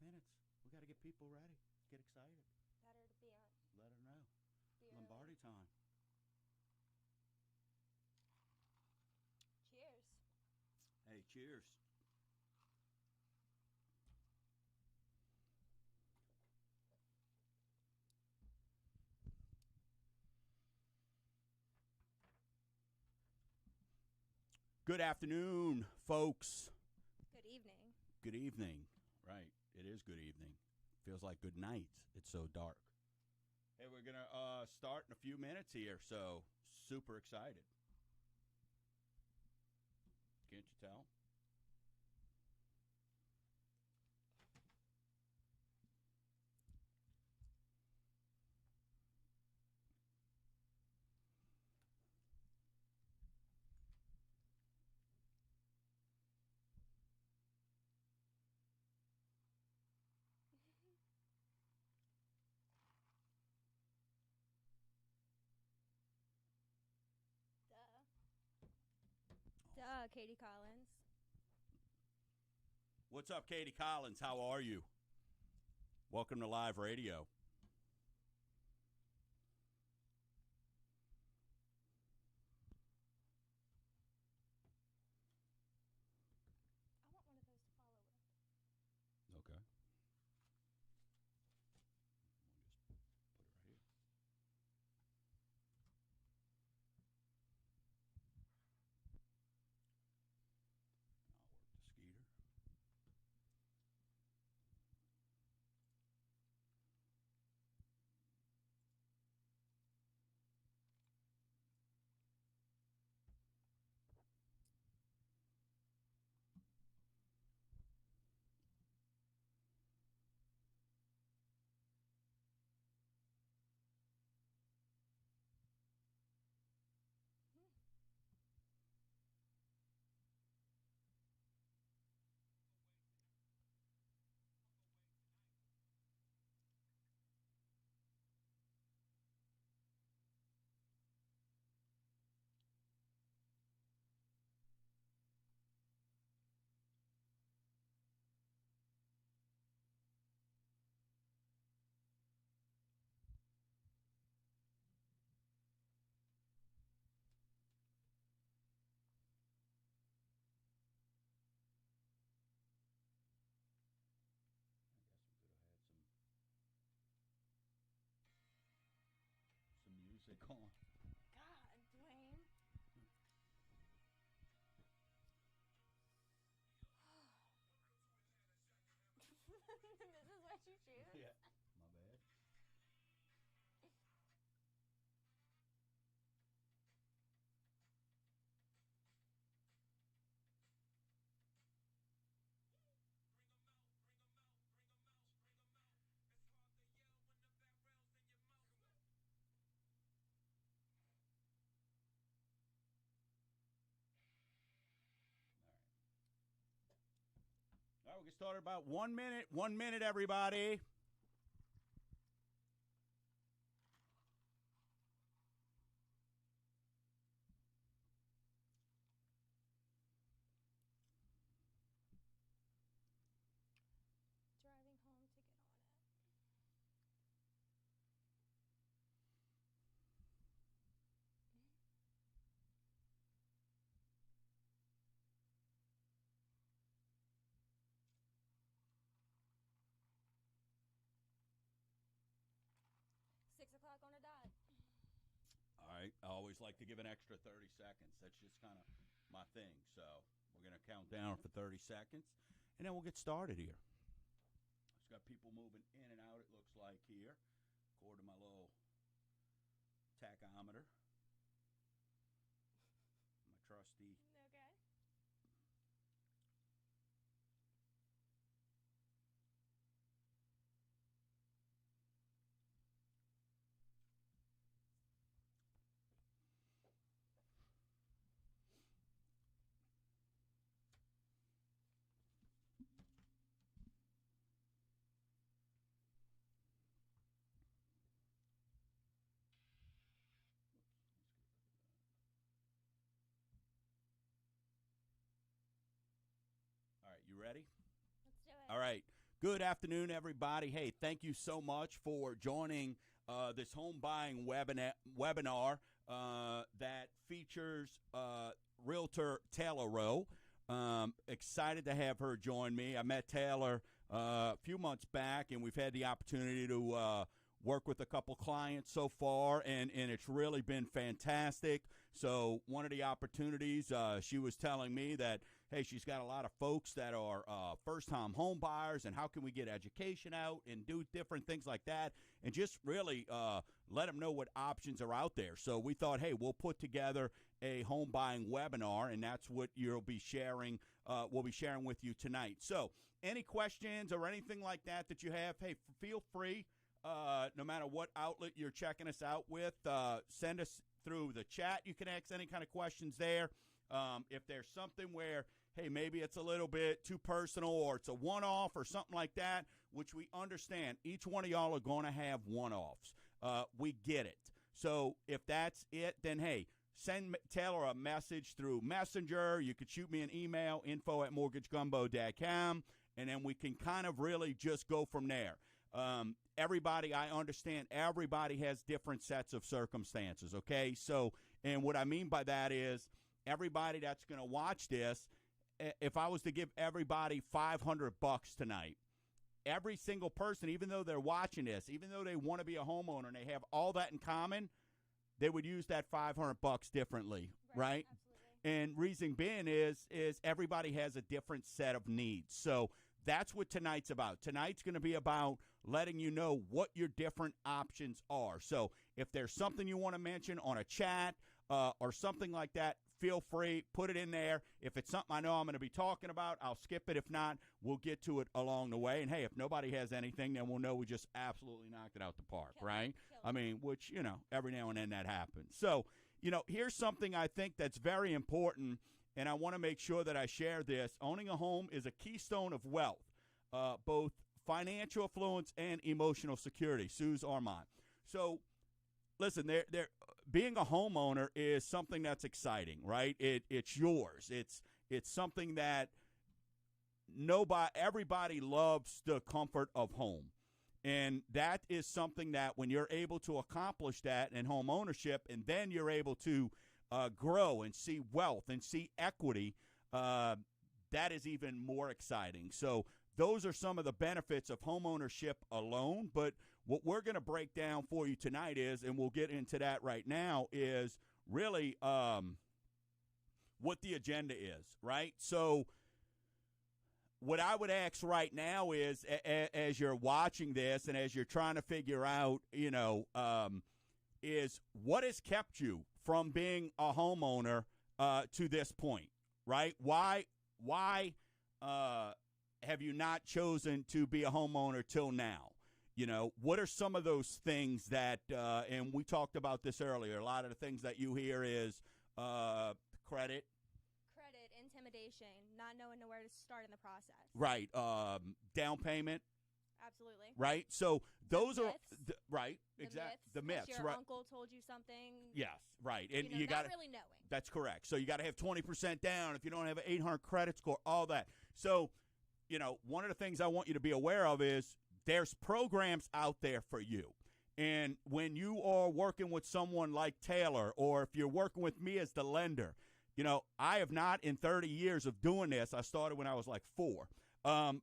minutes. We got to get people ready. Get excited. Better to be on. Let her know. Be Lombardi early. time. Cheers. Hey, cheers. Good afternoon, folks. Good evening. Good evening. Right. It is good evening. Feels like good night. It's so dark. Hey, we're going to start in a few minutes here, so super excited. Can't you tell? Duh, Katie Collins. What's up, Katie Collins? How are you? Welcome to live radio. I want one of those to follow with. Okay. We'll just put it right here. And I'll work the Skeeter. I guess we could have had some music on. God, Dwayne. This is what you choose? Yeah. My bad. All right, we'll get started about 1 minute. 1 minute, everybody. Driving home to get on it. Six o'clock on the dot. All right. I always like to give an extra 30 seconds. That's just kind of my thing. So we're going to count down for 30 seconds, and then we'll get started here. It's got people moving in and out, it looks like, here, according to my little tachometer. My trusty. Okay. All right, you ready? Let's do it. All right. Good afternoon, everybody. Hey, thank you so much for joining this home buying webinar that features Realtor Taylor Rowe. Excited to have her join me. I met Taylor a few months back, and we've had the opportunity to work with a couple clients so far, and it's really been fantastic. So one of the opportunities, she was telling me that, hey, she's got a lot of folks that are first-time home buyers, and how can we get education out and do different things like that, and just really let them know what options are out there. So we thought, hey, we'll put together a home buying webinar, and that's what you'll be sharing. We'll be sharing with you tonight. So any questions or anything like that that you have, hey, feel free. No matter what outlet you're checking us out with, send us through the chat. You can ask any kind of questions there. If there's something where, hey, maybe it's a little bit too personal or it's a one-off or something like that, which we understand. Each one of y'all are going to have one-offs. We get it. So if that's it, then, hey, send Taylor a message through Messenger. You could shoot me an email, info@mortgagegumbo.com, and then we can kind of really just go from there. Everybody, I understand everybody has different sets of circumstances, okay? So, and what I mean by that is everybody that's going to watch this, if I was to give everybody $500 tonight, every single person, even though they're watching this, even though they want to be a homeowner and they have all that in common, they would use that $500 differently, right? Absolutely. And reason being is everybody has a different set of needs. So that's what tonight's about. Tonight's going to be about letting you know what your different options are. So if there's something you want to mention on a chat or something like that, feel free, put it in there. If it's something I know I'm going to be talking about, I'll skip it. If not, we'll get to it along the way. And, hey, if nobody has anything, then we'll know we just absolutely knocked it out the park, right? I mean, which, every now and then that happens. So, here's something I think that's very important, and I want to make sure that I share this. Owning a home is a keystone of wealth, both financial affluence and emotional security. Suze Armand. So, listen, being a homeowner is something that's exciting, right? It's yours. It's something that everybody loves the comfort of home. And that is something that when you're able to accomplish that in home ownership, and then you're able to grow and see wealth and see equity, that is even more exciting. So those are some of the benefits of home ownership alone. But what we're going to break down for you tonight is, and we'll get into that right now, is really what the agenda is, right? So what I would ask right now is, as you're watching this and as you're trying to figure out, is what has kept you from being a homeowner to this point, right? Why have you not chosen to be a homeowner till now? What are some of those things that, and we talked about this earlier, a lot of the things that you hear is credit, intimidation, not knowing where to start in the process. Right. Down payment. Absolutely. Right. So those are right. The Exactly. myths. The myths. Your right. uncle told you something. Yes. Right. And you not got really knowing. That's correct. So you got to have 20% down if you don't have an 800 credit score. All that. So, one of the things I want you to be aware of is there's programs out there for you. And when you are working with someone like Taylor, or if you're working with me as the lender, I have not, in 30 years of doing this, I started when I was like 4.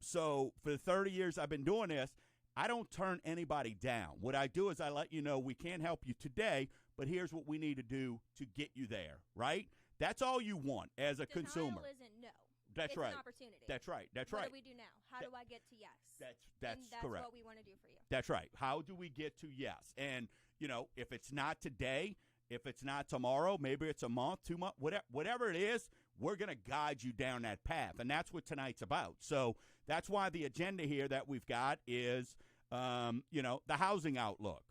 So for the 30 years I've been doing this, I don't turn anybody down. What I do is I let you know we can't help you today, but here's what we need to do to get you there, right? That's all you want as a consumer. Denial isn't no. That's it's right. An opportunity. That's right. That's right. What do we do now? How do I get to yes? That's correct. That's what we want to do for you. That's right. How do we get to yes? And, if it's not today, if it's not tomorrow, maybe it's a month, 2 months, whatever it is, we're going to guide you down that path. And that's what tonight's about. So that's why the agenda here that we've got is, the housing outlook.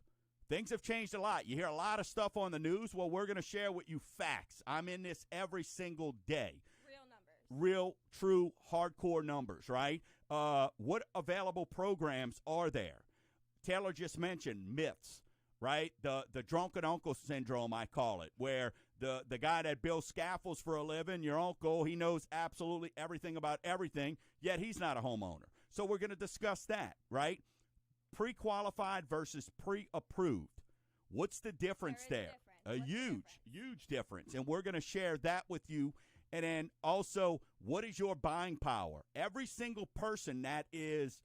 Things have changed a lot. You hear a lot of stuff on the news. Well, we're going to share with you facts. I'm in this every single day. Real numbers. Real, true, hardcore numbers, right? What available programs are there? Taylor just mentioned myths, right? The drunken uncle syndrome, I call it, where the guy that builds scaffolds for a living, your uncle, he knows absolutely everything about everything, yet he's not a homeowner. So we're going to discuss that, right? Pre-qualified versus pre-approved. What's the difference there? A huge difference. And we're going to share that with you. And then also, what is your buying power? Every single person that is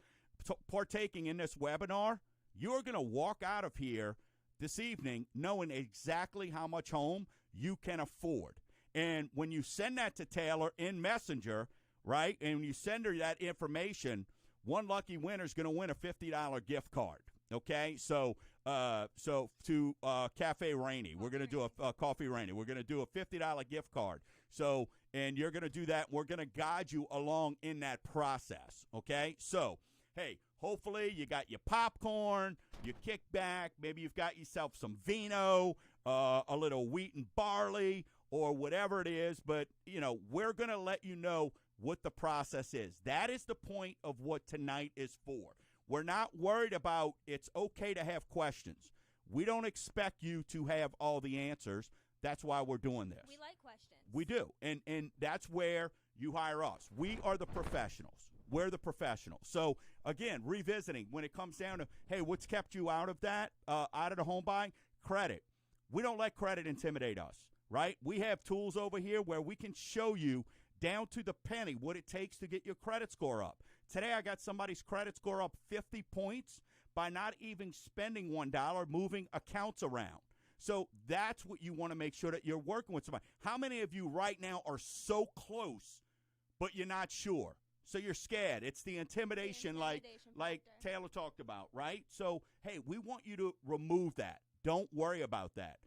partaking in this webinar, you're going to walk out of here this evening knowing exactly how much home you can afford. And when you send that to Taylor in Messenger, right, and when you send her that information, one lucky winner is going to win a $50 gift card. Okay, so to Cafe Rainey, we're going to do a Coffee Rainey. We're going to do a $50 gift card. So, and you're going to do that. We're going to guide you along in that process. Okay, so hey, hopefully you got your popcorn, your kickback. Maybe you've got yourself some vino, a little wheat and barley, or whatever it is. But you know, we're going to let you know what the process is. That is the point of what tonight is for. We're not worried about it's okay to have questions. We don't expect you to have all the answers. That's why we're doing this. We like questions. We do. And that's where you hire us. We are the professionals. We're the professionals. So, again, revisiting, when it comes down to, hey, what's kept you out of that, out of the home buying? Credit. We don't let credit intimidate us, right? We have tools over here where we can show you down to the penny what it takes to get your credit score up. Today, I got somebody's credit score up 50 points by not even spending $1, moving accounts around. So that's what you want to make sure that you're working with somebody. How many of you right now are so close, but you're not sure? So you're scared. It's the intimidation like Taylor talked about, right? So, hey, we want you to remove that. Don't worry about that.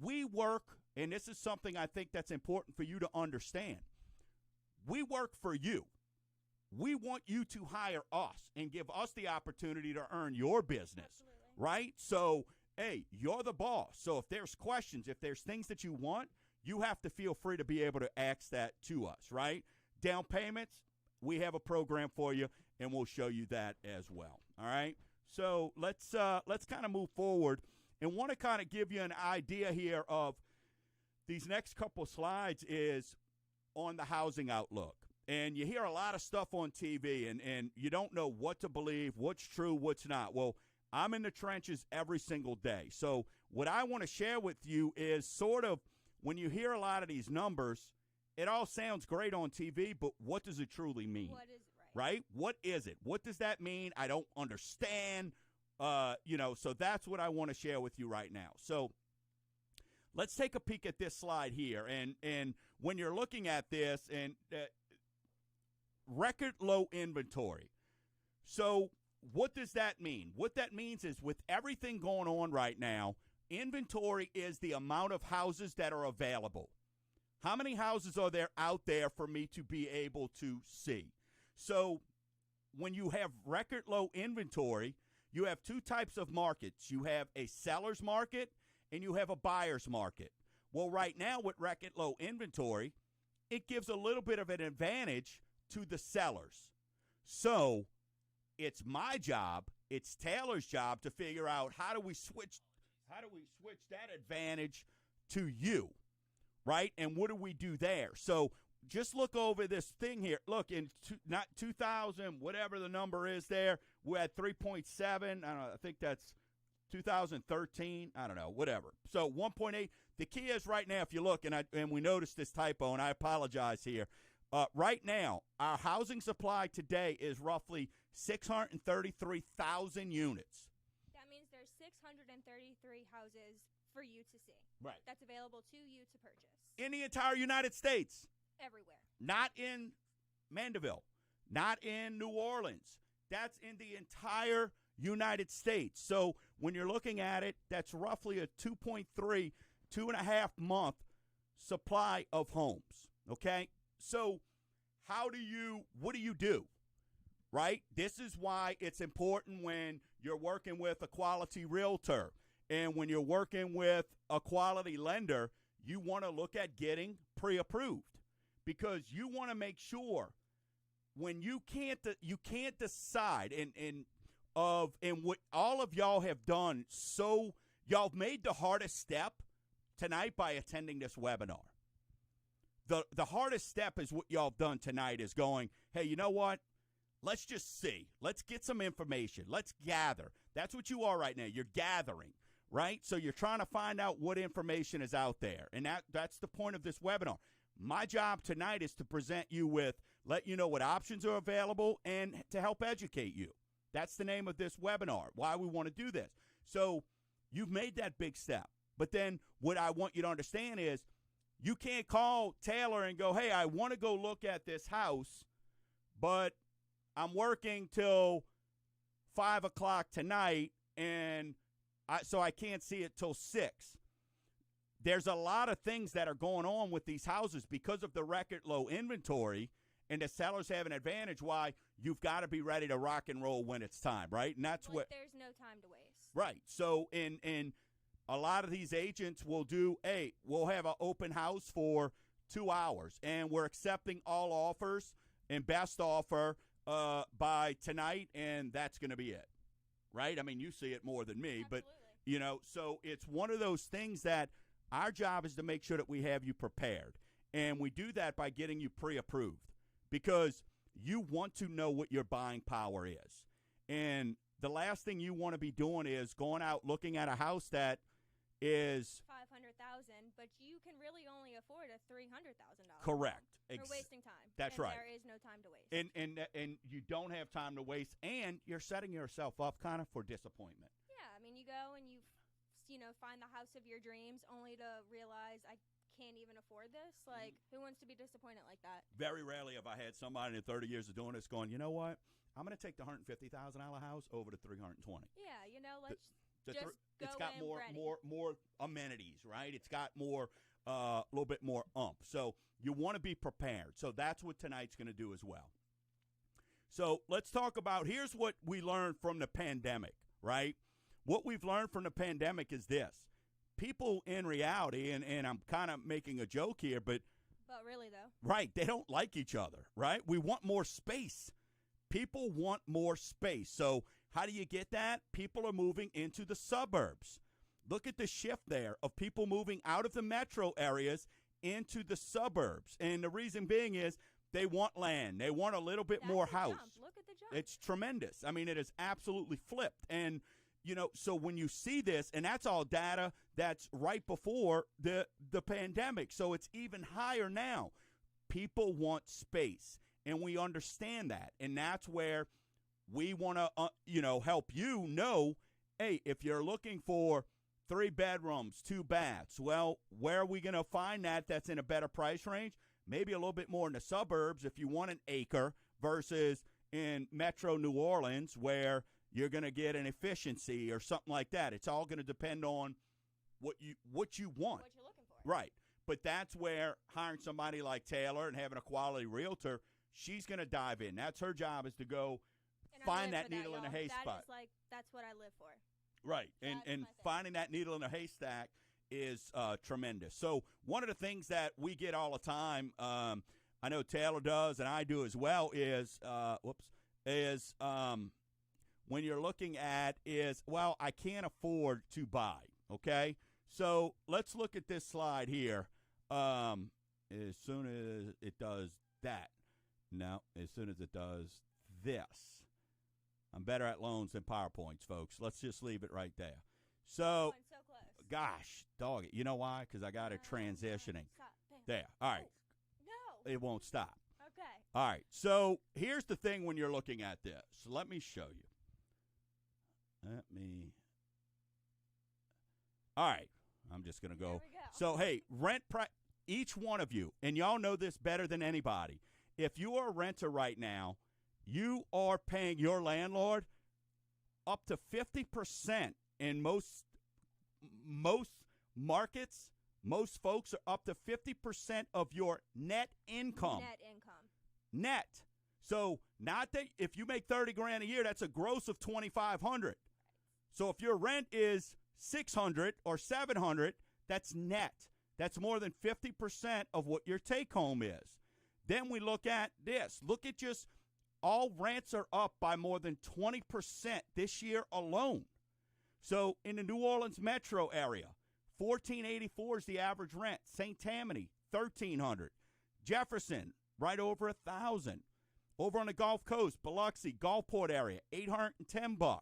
We work, and this is something I think that's important for you to understand. We work for you. We want you to hire us and give us the opportunity to earn your business, right? So, hey, you're the boss. So if there's questions, if there's things that you want, you have to feel free to be able to ask that to us, right? Down payments, we have a program for you, and we'll show you that as well, all right? So let's kind of move forward and want to kind of give you an idea here of these next couple slides is on the housing outlook. And you hear a lot of stuff on TV, and you don't know what to believe, what's true, what's not. Well, I'm in the trenches every single day. So what I want to share with you is sort of when you hear a lot of these numbers, it all sounds great on TV, but what does it truly mean? What is it, right? What is it? What does that mean? I don't understand. So that's what I want to share with you right now. So let's take a peek at this slide here. And when you're looking at this, and record low inventory. So what does that mean? What that means is with everything going on right now, inventory is the amount of houses that are available. How many houses are there out there for me to be able to see? So when you have record low inventory, you have two types of markets. You have a seller's market and you have a buyer's market. Well, right now with record low inventory, it gives a little bit of an advantage to the sellers. So it's my job, it's Taylor's job to figure out how do we switch that advantage to you, right? And what do we do there? So just look over this thing here. Look, in 2000, whatever the number is there, we're at 3.7. I don't know, I think that's 2013. I don't know, whatever. So 1.8. The key is right now, if you look, and we noticed this typo, and I apologize here. Right now, our housing supply today is roughly 633,000 units. That means there's 633 houses for you to see. Right. That's available to you to purchase. In the entire United States. Everywhere. Not in Mandeville. Not in New Orleans. That's in the entire United States. So when you're looking at it, that's roughly a 2.3, 2.5 month supply of homes. Okay? So what do you do, right? This is why it's important when you're working with a quality realtor and when you're working with a quality lender, you want to look at getting pre-approved because you want to make sure when you can't decide and what all of y'all have done. So y'all have made the hardest step tonight by attending this webinar. The hardest step is what y'all have done tonight is going, hey, you know what? let's just see. Let's get some information. Let's gather. That's what you are right now. You're gathering, right? So you're trying to find out what information is out there. And that's the point of this webinar. My job tonight is to present you with, let you know what options are available and to help educate you. That's the name of this webinar, why we want to do this. So you've made that big step. But then what I want you to understand is you can't call Taylor and go, hey, I want to go look at this house, but I'm working till 5 o'clock tonight, and so I can't see it till 6. There's a lot of things that are going on with these houses because of the record low inventory, and the sellers have an advantage why you've got to be ready to rock and roll when it's time, right? And that's what there's no time to waste. Right. So in a lot of these agents will do, hey, we'll have an open house for 2 hours, and we're accepting all offers and best offer by tonight, and that's going to be it, right? I mean, you see it more than me, Absolutely. but, so it's one of those things that our job is to make sure that we have you prepared, and we do that by getting you pre-approved because you want to know what your buying power is. And the last thing you want to be doing is going out looking at a house that is $500,000, but you can really only afford a $300,000. correct. You're wasting time. That's and right. There is no time to waste. And you don't have time to waste, and you're setting yourself up kind of for disappointment. Yeah, I mean, you go and you find the house of your dreams only to realize I can't even afford this. Like, who wants to be disappointed like that? Very rarely have I had somebody in 30 years of doing this going, you know what? I'm going to take the $150,000 house over to $320,000. Yeah, let's just it's go got in ready. more amenities, right? It's got more a little bit more oomph. So you want to be prepared. So that's what tonight's going to do as well. So let's talk about, here's what we learned from the pandemic, right? What we've learned from the pandemic is this. People in reality, and I'm kind of making a joke here, but really though. Right, they don't like each other, right? We want more space. People want more space. So how do you get that? People are moving into the suburbs. Look at the shift there of people moving out of the metro areas into the suburbs. And the reason being is they want land. They want a little bit more house. Jump. Look at the jump. It's tremendous. I mean, it is absolutely flipped. And, so when you see this, and that's all data that's right before the pandemic. So it's even higher now. People want space, and we understand that. And that's where we want to, help you know, hey, if you're looking for 3 bedrooms, 2 baths, well, where are we going to find that that's in a better price range? Maybe a little bit more in the suburbs if you want an acre versus in Metro New Orleans where you're going to get an efficiency or something like that. It's all going to depend on what you want. What you're looking for. Right. But that's where hiring somebody like Taylor and having a quality realtor, she's going to dive in. That's her job, is to go find that needle in a haystack. That's what I live for. Right. And finding that needle in a haystack is tremendous. So one of the things that we get all the time, I know Taylor does and I do as well, is when you're looking at well, I can't afford to buy, okay? So let's look at this slide here. As soon as it does that. No, as soon as it does this. I'm better at loans than PowerPoints, folks. Let's just leave it right there. So close. Gosh, dog it. You know why? Because I got it transitioning. Stop. There. All right. No. It won't stop. Okay. All right. So here's the thing when you're looking at this. Let me show you. All right. I'm just going to go. There we go. So, hey, rent price. Each one of you, and y'all know this better than anybody, if you are a renter right now, you are paying your landlord up to 50% in most markets. Most folks are up to 50% of your net income. Net. So not that if you make $30,000 a year, that's a gross of $2,500. So if your rent is $600 or $700, that's net. That's more than 50% of what your take home is. Then we look at this. Look at just all rents are up by more than 20% this year alone. So in the New Orleans metro area, $1,484 is the average rent. St. Tammany, $1,300. Jefferson, right over $1,000. Over on the Gulf Coast, Biloxi, Gulfport area, $810.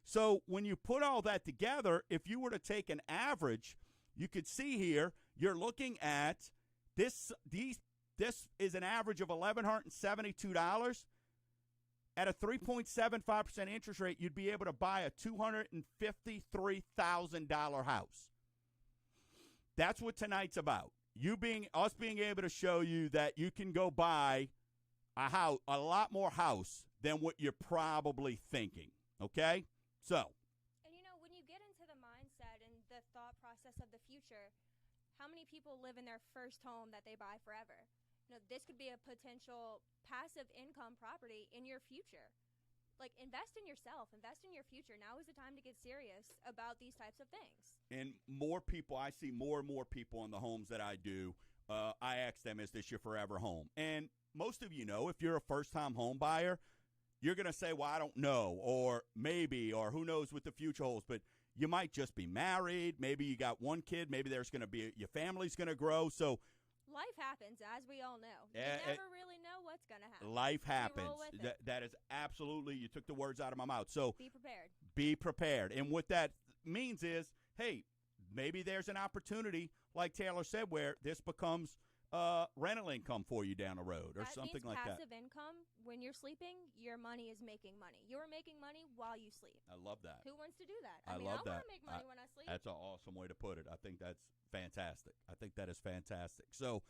So when you put all that together, if you were to take an average, you could see here, you're looking at this is an average of $1,172. At a 3.75% interest rate, you'd be able to buy a $253,000 house. That's what tonight's about. Us being able to show you that you can go buy a house, a lot more house than what you're probably thinking. Okay? So. And when you get into the mindset and the thought process of the future, how many people live in their first home that they buy forever? This could be a potential passive income property in your future. Like, invest in yourself. Invest in your future. Now is the time to get serious about these types of things. And more people, I see more and more people in the homes that I do, I ask them, is this your forever home? And most of you know, if you're a first-time home buyer, you're going to say, well, I don't know, or maybe, or who knows what the future holds. But you might just be married. Maybe you got one kid. Maybe there's going to be, your family's going to grow. So life happens, as we all know. You never really know what's going to happen. Life happens. That is absolutely, you took the words out of my mouth. So be prepared. Be prepared. And what that means is, hey, maybe there's an opportunity, like Taylor said, where this becomes rental income for you down the road or something like that. Passive income, when you're sleeping, your money is making money. You're making money while you sleep. I love that. Who wants to do that? I love that. I want to make money when I sleep. That's an awesome way to put it. I think that's fantastic. I think that is fantastic. So,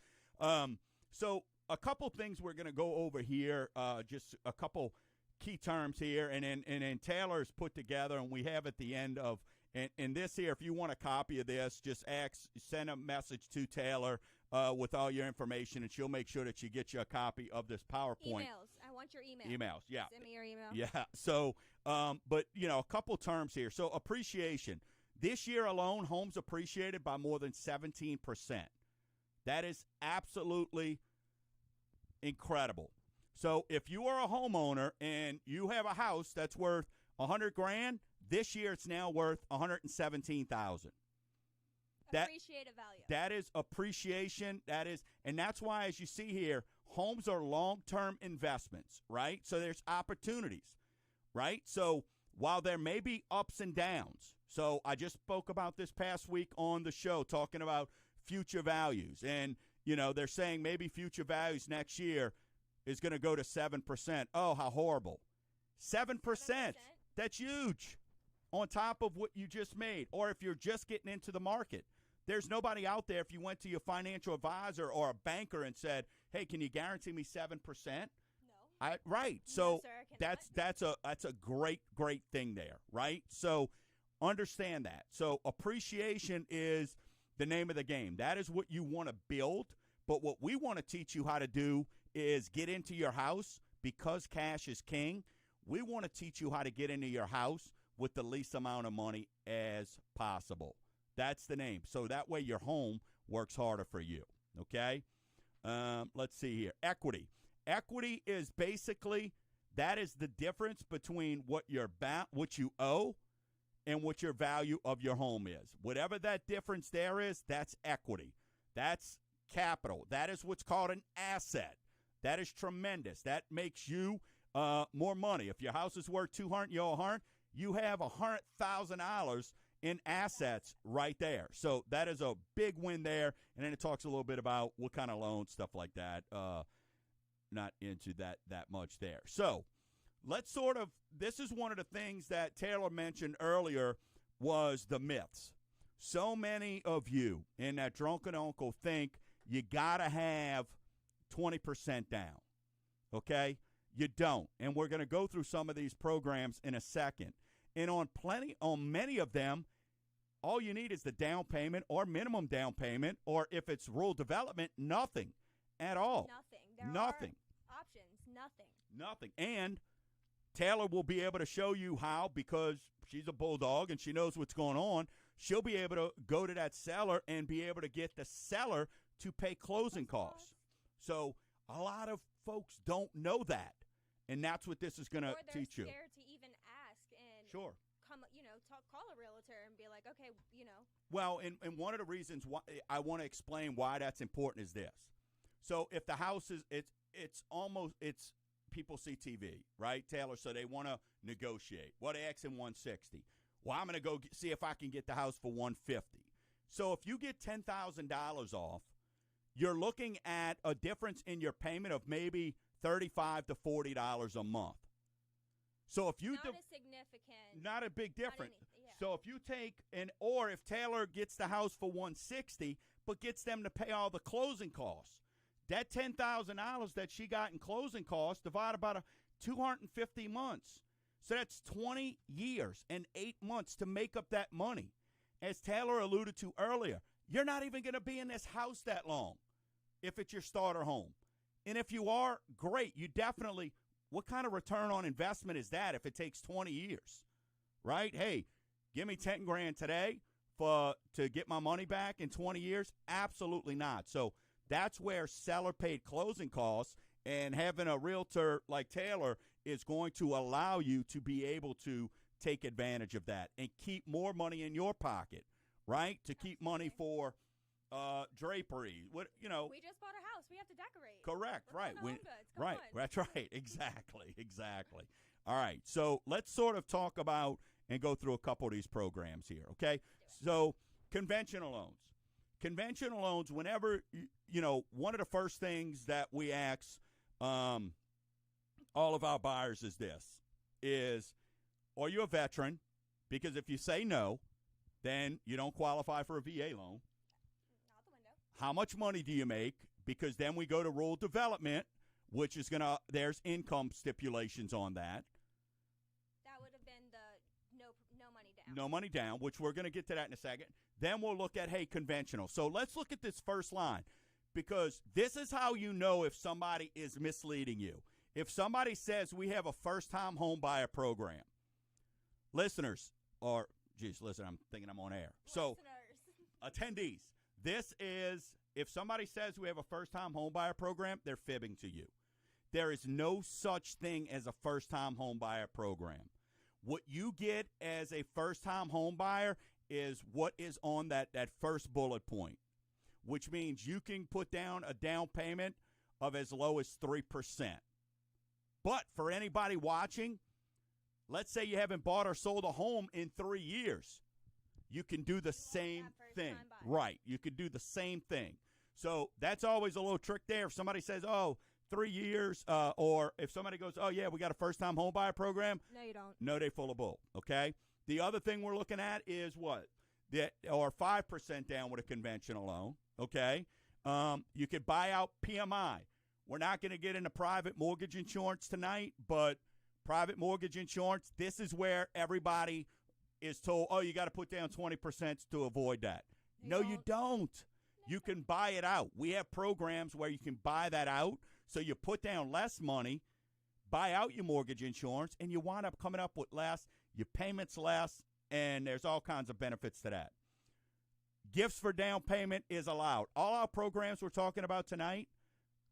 so a couple things we're going to go over here, just a couple key terms here, and then Taylor's put together, and we have at the end of, and this here, if you want a copy of this, just send a message to Taylor with all your information, and she'll make sure that she gets you a copy of this PowerPoint. Emails. I want your email. Emails, yeah. Send me your email. Yeah. So, but, a couple terms here. So, appreciation. This year alone, homes appreciated by more than 17%. That is absolutely incredible. So, if you are a homeowner and you have a house that's worth $100,000, this year it's now worth $117,000. Appreciated value. That is appreciation. And that's why, as you see here, homes are long-term investments, right? So there's opportunities, right? So while there may be ups and downs, so I just spoke about this past week on the show talking about future values. And, they're saying maybe future values next year is going to go to 7%. Oh, how horrible. 7%. That's huge on top of what you just made. Or if you're just getting into the market. There's nobody out there, if you went to your financial advisor or a banker and said, hey, can you guarantee me 7%? No. Right. So no, sir, that's a great thing there, right? So understand that. So appreciation is the name of the game. That is what you want to build. But what we want to teach you how to do is get into your house because cash is king. We want to teach you how to get into your house with the least amount of money as possible. That's the name. So that way your home works harder for you, okay? Let's see here. Equity. Equity is basically, that is the difference between what you owe and what your value of your home is. Whatever that difference there is, that's equity. That's capital. That is what's called an asset. That is tremendous. That makes you more money. If your house is worth $200,000, you owe $100,000, you have $100,000 in assets right there. So that is a big win there. And then it talks a little bit about what kind of loans, stuff like that. Not into that much there. So let's this is one of the things that Taylor mentioned earlier was the myths. So many of you in that drunken uncle think you got to have 20% down. Okay? You don't. And we're going to go through some of these programs in a second. And on many of them, all you need is the down payment or minimum down payment, or if it's rural development, nothing at all. Nothing. Options. Nothing. And Taylor will be able to show you how, because she's a bulldog and she knows what's going on. She'll be able to go to that seller and be able to get the seller to pay closing costs. So a lot of folks don't know that. And that's what this is going to teach you. Or they're scared to even ask and sure. Call a realtor and be like, okay, Well, and one of the reasons why I want to explain why that's important is this. So if the house is, it's people see TV, right, Taylor? So they want to negotiate. What X in 160? Well, I'm going to go see if I can get the house for 150. So if you get $10,000 off, you're looking at a difference in your payment of maybe $35 to $40 a month. So if you not a significant, not a big difference. Yeah. So if you take or if Taylor gets the house for 160, but gets them to pay all the closing costs, that $10,000 that she got in closing costs divided by 250 months. So that's 20 years and 8 months to make up that money. As Taylor alluded to earlier, you're not even going to be in this house that long if it's your starter home. And if you are, great. You definitely, what kind of return on investment is that if it takes 20 years, right? Hey, give me 10 grand today to get my money back in 20 years? Absolutely not. So that's where seller paid closing costs, and having a realtor like Taylor is going to allow you to be able to take advantage of that and keep more money in your pocket, right? To keep money for drapery. We just bought a house. We have to decorate. Correct. We're right. Home Goods. Come right. on. That's right. Exactly. All right. So let's sort of talk about and go through a couple of these programs here. Okay. So conventional loans. Conventional loans, whenever, one of the first things that we ask all of our buyers is, are you a veteran? Because if you say no, then you don't qualify for a VA loan. Out the window. How much money do you make? Because then we go to rural development, which is there's income stipulations on that. That would have been the no money down. No money down, which we're going to get to that in a second. Then we'll look at, conventional. So let's look at this first line, because this is how you know if somebody is misleading you. If somebody says we have a first-time home buyer program, listeners, listen, I'm thinking I'm on air. So, attendees, this is, if somebody says we have a first-time home buyer program, they're fibbing to you. There is no such thing as a first-time home buyer program. What you get as a first-time home buyer is what is on that first bullet point, which means you can put down a down payment of as low as 3%. But for anybody watching, let's say you haven't bought or sold a home in 3 years. You can do the same thing. Right. You could do the same thing. So that's always a little trick there. If somebody says, 3 years, or if somebody goes, oh, yeah, we got a first-time home buyer program. No, you don't. No, they full of bull, okay? The other thing we're looking at is what? Or 5% down with a conventional loan, okay? You could buy out PMI. We're not going to get into private mortgage insurance tonight, but private mortgage insurance, this is where everybody is told, you got to put down 20% to avoid that. No, you don't. You can buy it out. We have programs where you can buy that out, so you put down less money, buy out your mortgage insurance, and you wind up coming up with less, your payments less, and there's all kinds of benefits to that. Gifts for down payment is allowed. All our programs we're talking about tonight,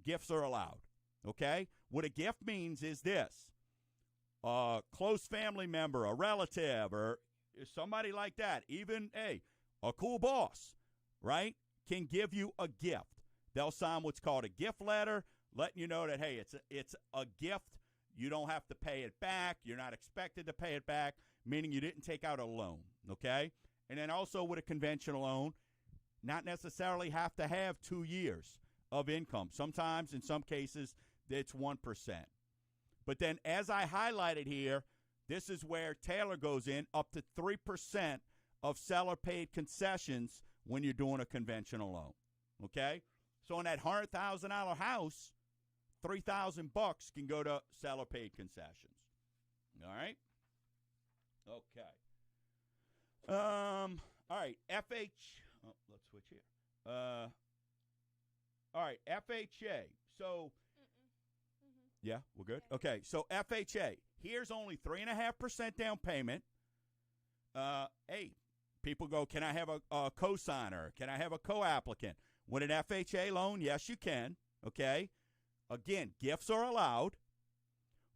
gifts are allowed, okay? What a gift means is this. A close family member, a relative, or somebody like that, even, a cool boss, right, can give you a gift. They'll sign what's called a gift letter, letting you know that, it's a gift. You don't have to pay it back. You're not expected to pay it back, meaning you didn't take out a loan, okay? And then also with a conventional loan, not necessarily have to have 2 years of income. Sometimes, in some cases, it's 1%. But then as I highlighted here, this is where Taylor goes in, up to 3% of seller-paid concessions when you're doing a conventional loan, okay? So on that $100,000 house, $3,000 can go to seller-paid concessions. All right? Okay. All right, let's switch here. All right, FHA. So, yeah, we're good? Okay, so FHA. Here's only 3.5% down payment. People go, can I have a co-signer? Can I have a co-applicant? With an FHA loan, yes, you can, okay? Again, gifts are allowed.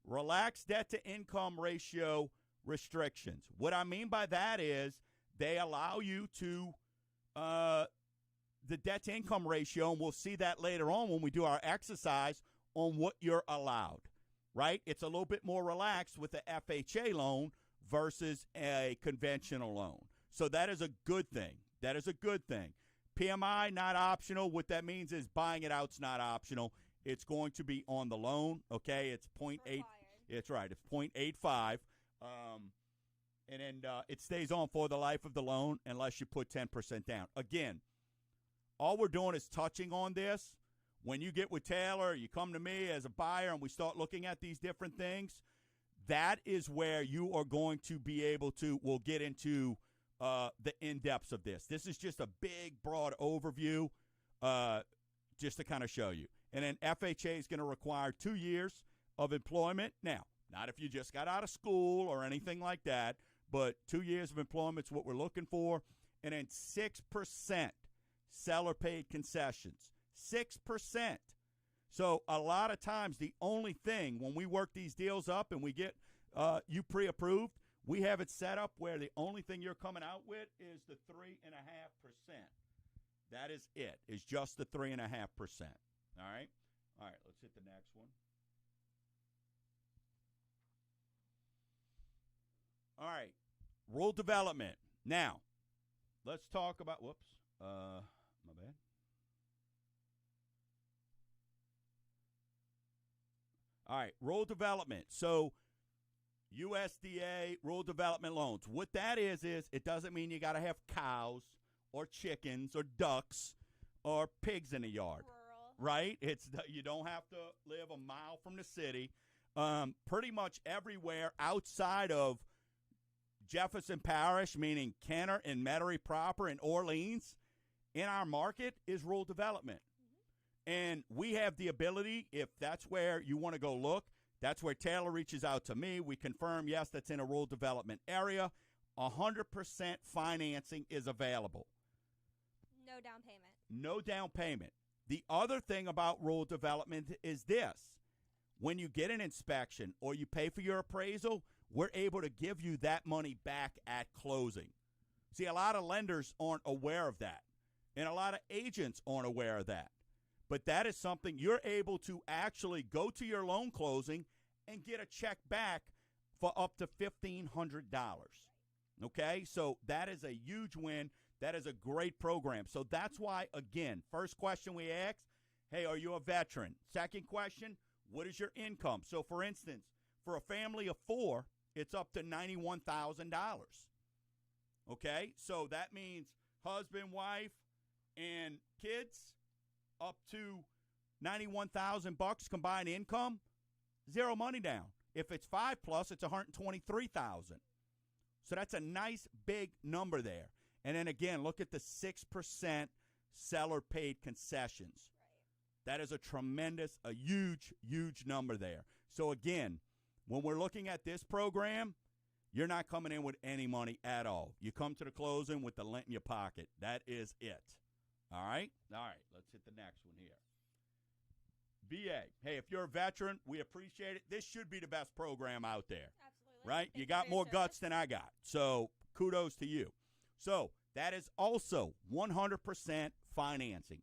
Relaxed debt-to-income ratio restrictions. What I mean by that is they allow you to, the debt-to-income ratio, and we'll see that later on when we do our exercise on what you're allowed, right? It's a little bit more relaxed with the FHA loan versus a conventional loan. So that is a good thing. That is a good thing. PMI, not optional. What that means is buying it out's not optional. It's going to be on the loan, okay? It's 0.8. It's right. It's 0.85. And then it stays on for the life of the loan unless you put 10% down. Again, all we're doing is touching on this. When you get with Taylor, you come to me as a buyer and we start looking at these different things, that is where you are going to be able to, we'll get into the in-depths of this. This is just a big, broad overview just to kind of show you. And then FHA is going to require 2 years of employment. Now, not if you just got out of school or anything like that, but 2 years of employment is what we're looking for. And then 6% seller-paid concessions. 6%. So a lot of times the only thing when we work these deals up and we get you pre-approved, we have it set up where the only thing you're coming out with is the 3.5%. That is it. It's just the 3.5%. All right? All right, let's hit the next one. All right, rule development. Now, let's talk about, my bad. All right, rule development. So, USDA rule development loans. What that is it doesn't mean you got to have cows or chickens or ducks or pigs in the yard. Rural. Right? You don't have to live a mile from the city. Pretty much everywhere outside of Jefferson Parish, meaning Kenner and Metairie proper and Orleans, in our market is rural development. Mm-hmm. And we have the ability, if that's where you want to go look, that's where Taylor reaches out to me. We confirm, yes, that's in a rural development area. 100% financing is available. No down payment. No down payment. The other thing about rural development is this. When you get an inspection or you pay for your appraisal, we're able to give you that money back at closing. See, a lot of lenders aren't aware of that, and a lot of agents aren't aware of that. But that is something you're able to actually go to your loan closing and get a check back for up to $1,500. Okay? So that is a huge win. That is a great program. So that's why, again, first question we ask, hey, are you a veteran? Second question, what is your income? So, for instance, for a family of 4, it's up to $91,000. Okay? So that means husband, wife, and kids up to $91,000 combined income, zero money down. If it's 5 plus, it's $123,000. So that's a nice big number there. And then again, look at the 6% seller paid concessions. Right. That is a huge, huge number there. So again, when we're looking at this program, you're not coming in with any money at all. You come to the closing with the lint in your pocket. That is it. All right? All right, let's hit the next one here. VA. Hey, if you're a veteran, we appreciate it. This should be the best program out there. Absolutely. Right? You got more guts than I got. So kudos to you. So that is also 100% financing.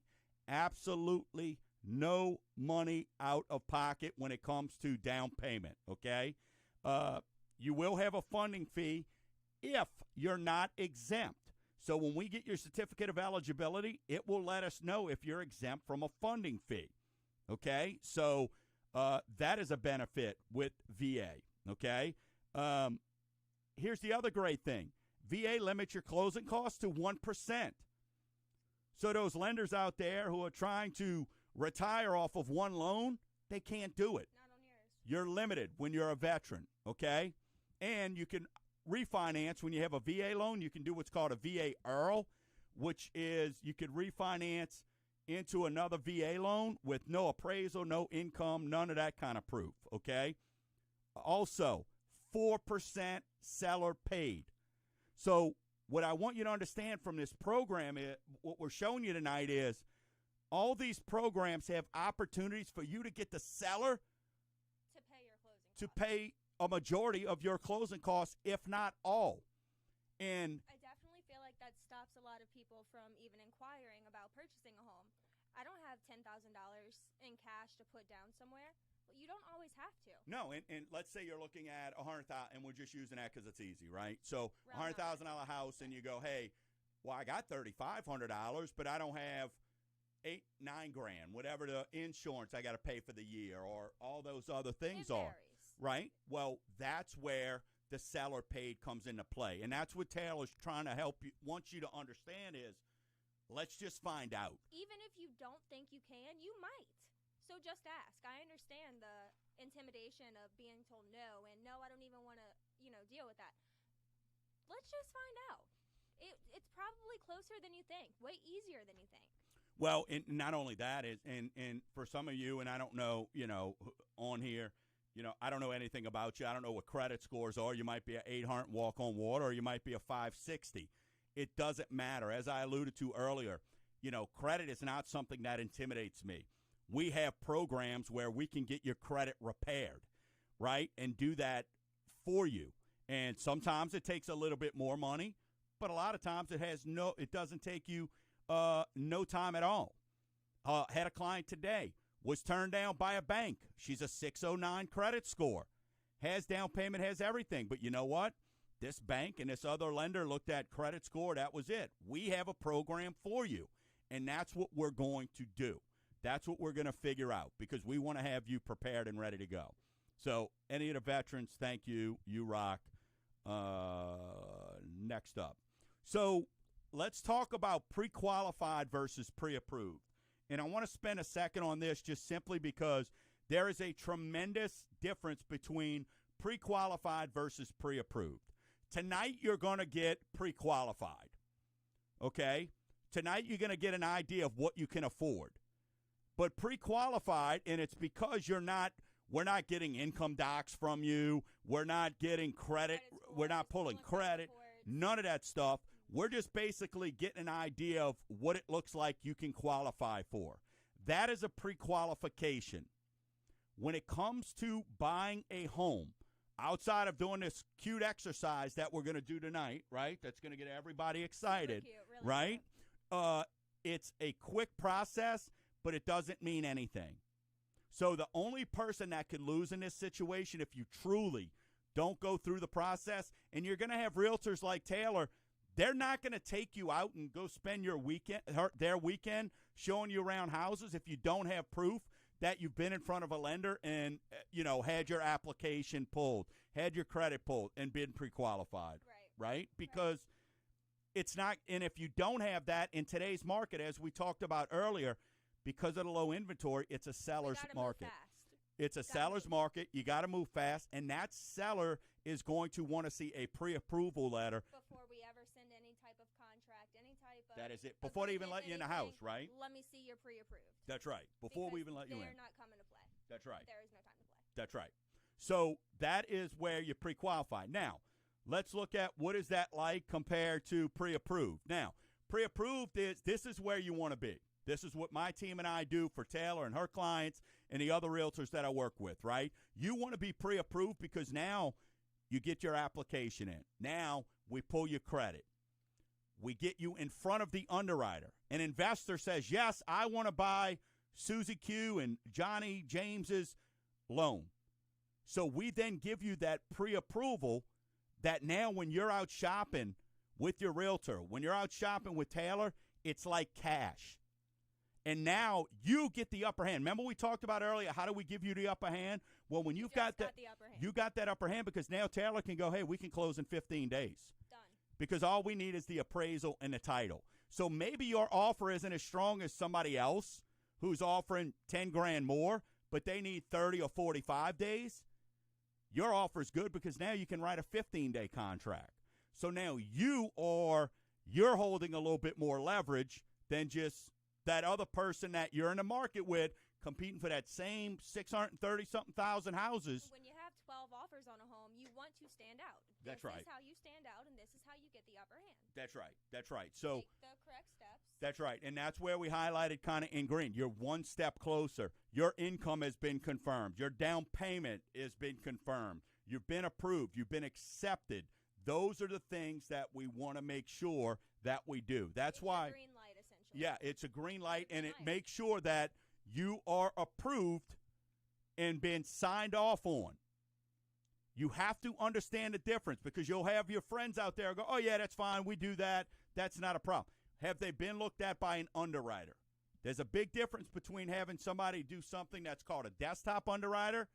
Absolutely no money out of pocket when it comes to down payment, okay? You will have a funding fee if you're not exempt. So when we get your certificate of eligibility, it will let us know if you're exempt from a funding fee, okay? So that is a benefit with VA, okay? Here's the other great thing. VA limits your closing costs to 1%. So those lenders out there who are trying to retire off of one loan, they can't do it. Not on yours. You're limited when you're a veteran, okay? And you can refinance when you have a VA loan. You can do what's called a VA IRL, which is you could refinance into another VA loan with no appraisal, no income, none of that kind of proof, okay? Also, 4% seller paid. So what I want you to understand from this program is, what we're showing you tonight is all these programs have opportunities for you to get the seller to pay your closing to costs. pay a majority of your closing costs, if not all. And I definitely feel like that stops a lot of people from even inquiring about purchasing a home. I don't have $10,000 in cash to put down somewhere. Well, you don't always have to. No, and let's say you're looking at 100,000, and we're just using that because it's easy, right? So Round $100,000 house, and you go, hey, well, I got $3,500, but I don't have $8-9 grand, whatever the insurance I got to pay for the year, or all those other things It are, varies. right? Well, that's where the seller paid comes into play, and that's what Taylor's trying to help you, wants you to understand is, let's just find out. Even if you don't think you can, you might. So just ask. I understand the intimidation of being told no, and no, I don't even want to, deal with that. Let's just find out. It's probably closer than you think, way easier than you think. Well, and not only that is, and for some of you, and I don't know, on here, I don't know anything about you. I don't know what credit scores are. You might be an 800 walk on water, or you might be a 560. It doesn't matter. As I alluded to earlier, credit is not something that intimidates me. We have programs where we can get your credit repaired, right, and do that for you. And sometimes it takes a little bit more money, but a lot of times it doesn't take you no time at all. Had a client today, was turned down by a bank. She's a 609 credit score, has down payment, has everything. But you know what? This bank and this other lender looked at credit score. That was it. We have a program for you, and that's what we're going to do. That's what we're going to figure out because we want to have you prepared and ready to go. So any of the veterans, thank you. You rock. Next up. So let's talk about pre-qualified versus pre-approved. And I want to spend a second on this just simply because there is a tremendous difference between pre-qualified versus pre-approved. Tonight, you're going to get pre-qualified, okay? Tonight, you're going to get an idea of what you can afford. But pre-qualified, and it's because we're not getting income docs from you. We're not getting credit. We're not pulling credit. None of that stuff. We're just basically getting an idea of what it looks like you can qualify for. That is a pre-qualification. When it comes to buying a home, outside of doing this cute exercise that we're going to do tonight, right, that's going to get everybody excited, Super cute, really right? cute. It's a quick process, but it doesn't mean anything. So the only person that could lose in this situation if you truly don't go through the process, and you're going to have realtors like Taylor, they're not going to take you out and go spend their weekend showing you around houses if you don't have proof that you've been in front of a lender and, had your application pulled, had your credit pulled, and been pre-qualified, right? Because it's not, and if you don't have that in today's market, as we talked about earlier, because of the low inventory, it's a seller's market. It's a seller's market. You got to move fast, and that seller is going to want to see a pre-approval letter. Before we ever send any type of contract, any type of... That is it. Before they even let you in the house, right? Let me see your pre-approved. That's right. Before we even let you in. They're not coming to play. That's right. There is no time to play. That's right. So that is where you pre-qualify. Now, let's look at what is that like compared to pre-approved. Now, pre-approved this is where you want to be. This is what my team and I do for Taylor and her clients and the other realtors that I work with, right? You want to be pre-approved because now you get your application in. Now we pull your credit. We get you in front of the underwriter. An investor says, yes, I want to buy Susie Q and Johnny James's loan. So we then give you that pre-approval that now when you're out shopping with your realtor, when you're out shopping with Taylor, it's like cash. And now you get the upper hand. Remember we talked about earlier, how do we give you the upper hand? Well, when you've got that, you got that upper hand because now Taylor can go, hey, we can close in 15 days. Done. Because all we need is the appraisal and the title. So maybe your offer isn't as strong as somebody else who's offering 10 grand more, but they need 30 or 45 days. Your offer is good because now you can write a 15-day contract. So now you're holding a little bit more leverage than just that other person that you're in the market with competing for that same 630-something thousand houses. When you have 12 offers on a home, you want to stand out. That's right. This is how you stand out, and this is how you get the upper hand. That's right. That's right. So take the correct steps. That's right. And that's where we highlighted kind of in green. You're one step closer. Your income has been confirmed. Your down payment has been confirmed. You've been approved. You've been accepted. Those are the things that we want to make sure that we do. That's why. Green light, essentially. Yeah, it's a green light, and it makes sure that you are approved and been signed off on. You have to understand the difference, because you'll have your friends out there go, oh, yeah, that's fine. We do that. That's not a problem. Have they been looked at by an underwriter? There's a big difference between having somebody do something that's called a desktop underwriter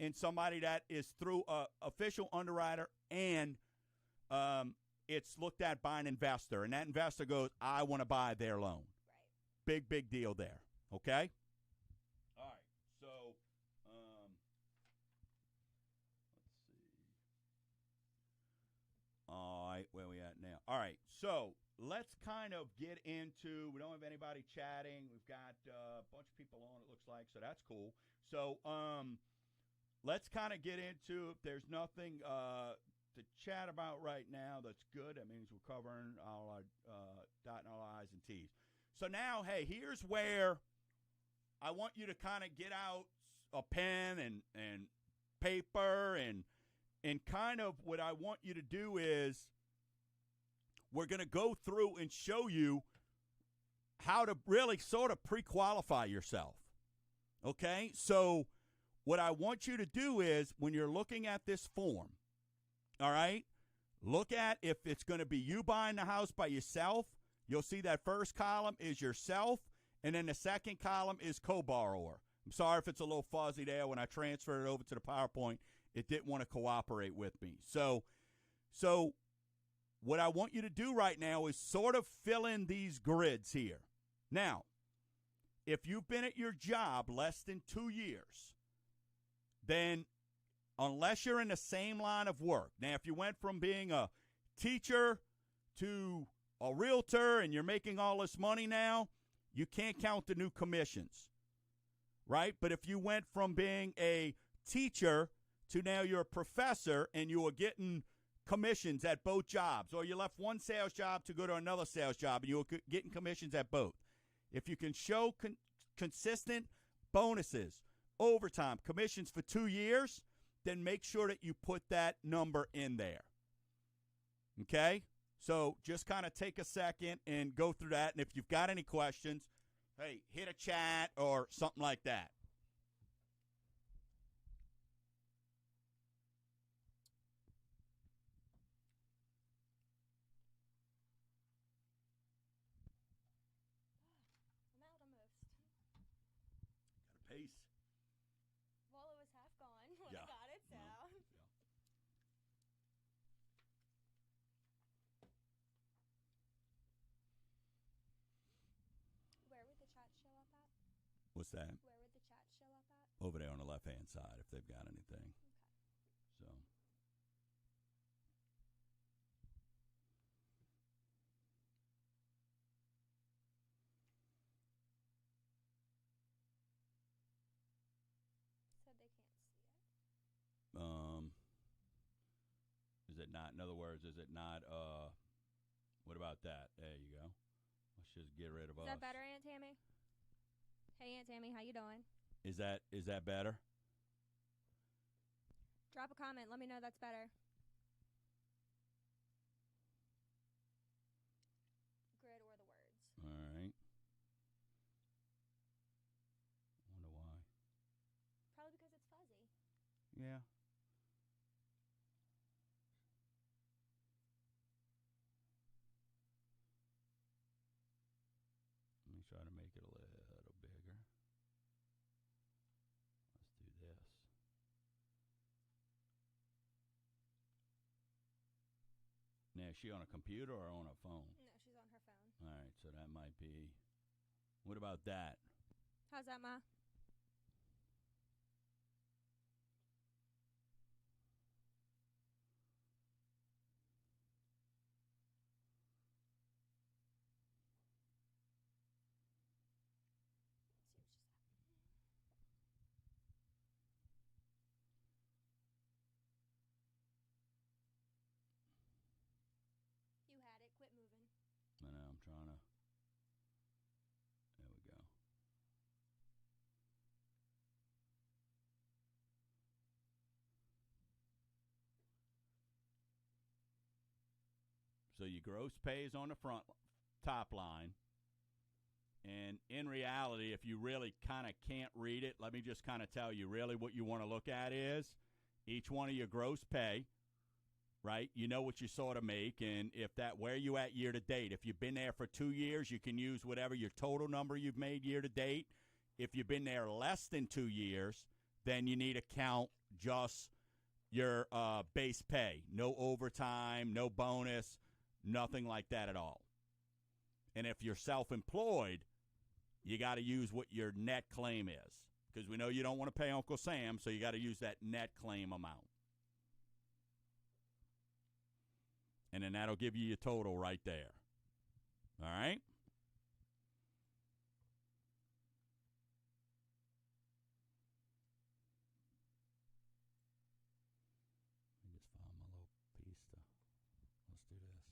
and somebody that is through an official underwriter, and it's looked at by an investor. And that investor goes, I want to buy their loan. Right. Big deal there. Okay? All right. So, let's see. All right, where we at now? All right, so let's kind of get into, we don't have anybody chatting. We've got a bunch of people on, it looks like, so that's cool. So, let's kind of get into, if there's nothing to chat about right now that's good, that means we're covering all our, dotting all our I's and T's. So now, hey, here's where I want you to kind of get out a pen and paper, and kind of what I want you to do is we're going to go through and show you how to really sort of pre-qualify yourself. Okay? So what I want you to do is, when you're looking at this form, all right, look at if it's going to be you buying the house by yourself. You'll see that first column is yourself, and then the second column is co-borrower. I'm sorry if it's a little fuzzy there. When I transferred it over to the PowerPoint, it didn't want to cooperate with me. So what I want you to do right now is sort of fill in these grids here. Now, if you've been at your job less than 2 years, then unless you're in the same line of work. Now, if you went from being a teacher to a realtor and you're making all this money now, you can't count the new commissions, right? But if you went from being a teacher to now you're a professor and you were getting commissions at both jobs, or you left one sales job to go to another sales job and you were getting commissions at both. If you can show consistent bonuses, overtime, commissions for 2 years, then make sure that you put that number in there. Okay? So just kind of take a second and go through that. And if you've got any questions, hey, hit a chat or something like that. I'm out almost. Got a pace. Well, it was half gone when Yeah. I got it, so. Yeah. Where would the chat show up at? What's that? Where would the chat show up at? Over there on the left-hand side, if they've got anything. Okay. So. Said they can't see it. Is it not, in other words, is it not, what about that? There you go. Let's just get rid of us. Is that better, Aunt Tammy? Hey, Aunt Tammy, how you doing? Is that better? Drop a comment. Let me know that's better. Grid or the words. All right. Wonder why. Probably because it's fuzzy. Yeah. Let me try to make it a little bigger. Let's do this. Now, is she on a computer or on a phone? No, she's on her phone. All right, so that might be. What about that? How's that, Ma? You had it. Quit moving. I know, I'm trying to. There we go. So your gross pay is on the front top line. And in reality, if you really kind of can't read it, let me just kind of tell you, really what you want to look at is each one of your gross pay, right? You know what you sort of make, and if that, where you at year to date? If you've been there for 2 years, you can use whatever your total number you've made year to date. If you've been there less than 2 years, then you need to count just your base pay. No overtime, no bonus, nothing like that at all. And if you're self-employed, you got to use what your net claim is, because we know you don't want to pay Uncle Sam, so you got to use that net claim amount. And then that'll give you your total right there. All right? Let me just find my little piece to, let's do this.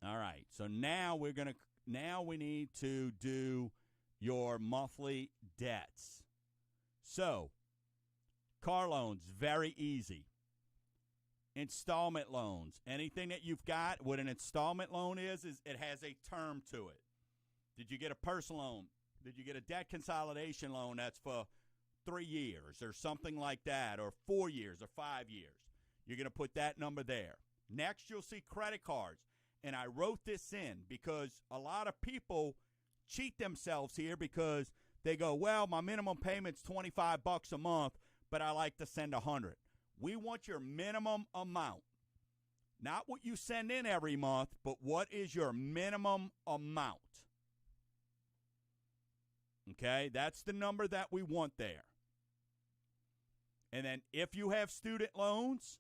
All right. So now we need to do your monthly debts. So, car loans, very easy. Installment loans, anything that you've got, what an installment loan is it has a term to it. Did you get a personal loan? Did you get a debt consolidation loan that's for 3 years or something like that, or 4 years or 5 years? You're going to put that number there. Next, you'll see credit cards. And I wrote this in because a lot of people cheat themselves here because they go, well, my minimum payment's $25 a month, but I like to send $100. We want your minimum amount. Not what you send in every month, but what is your minimum amount. Okay, that's the number that we want there. And then if you have student loans,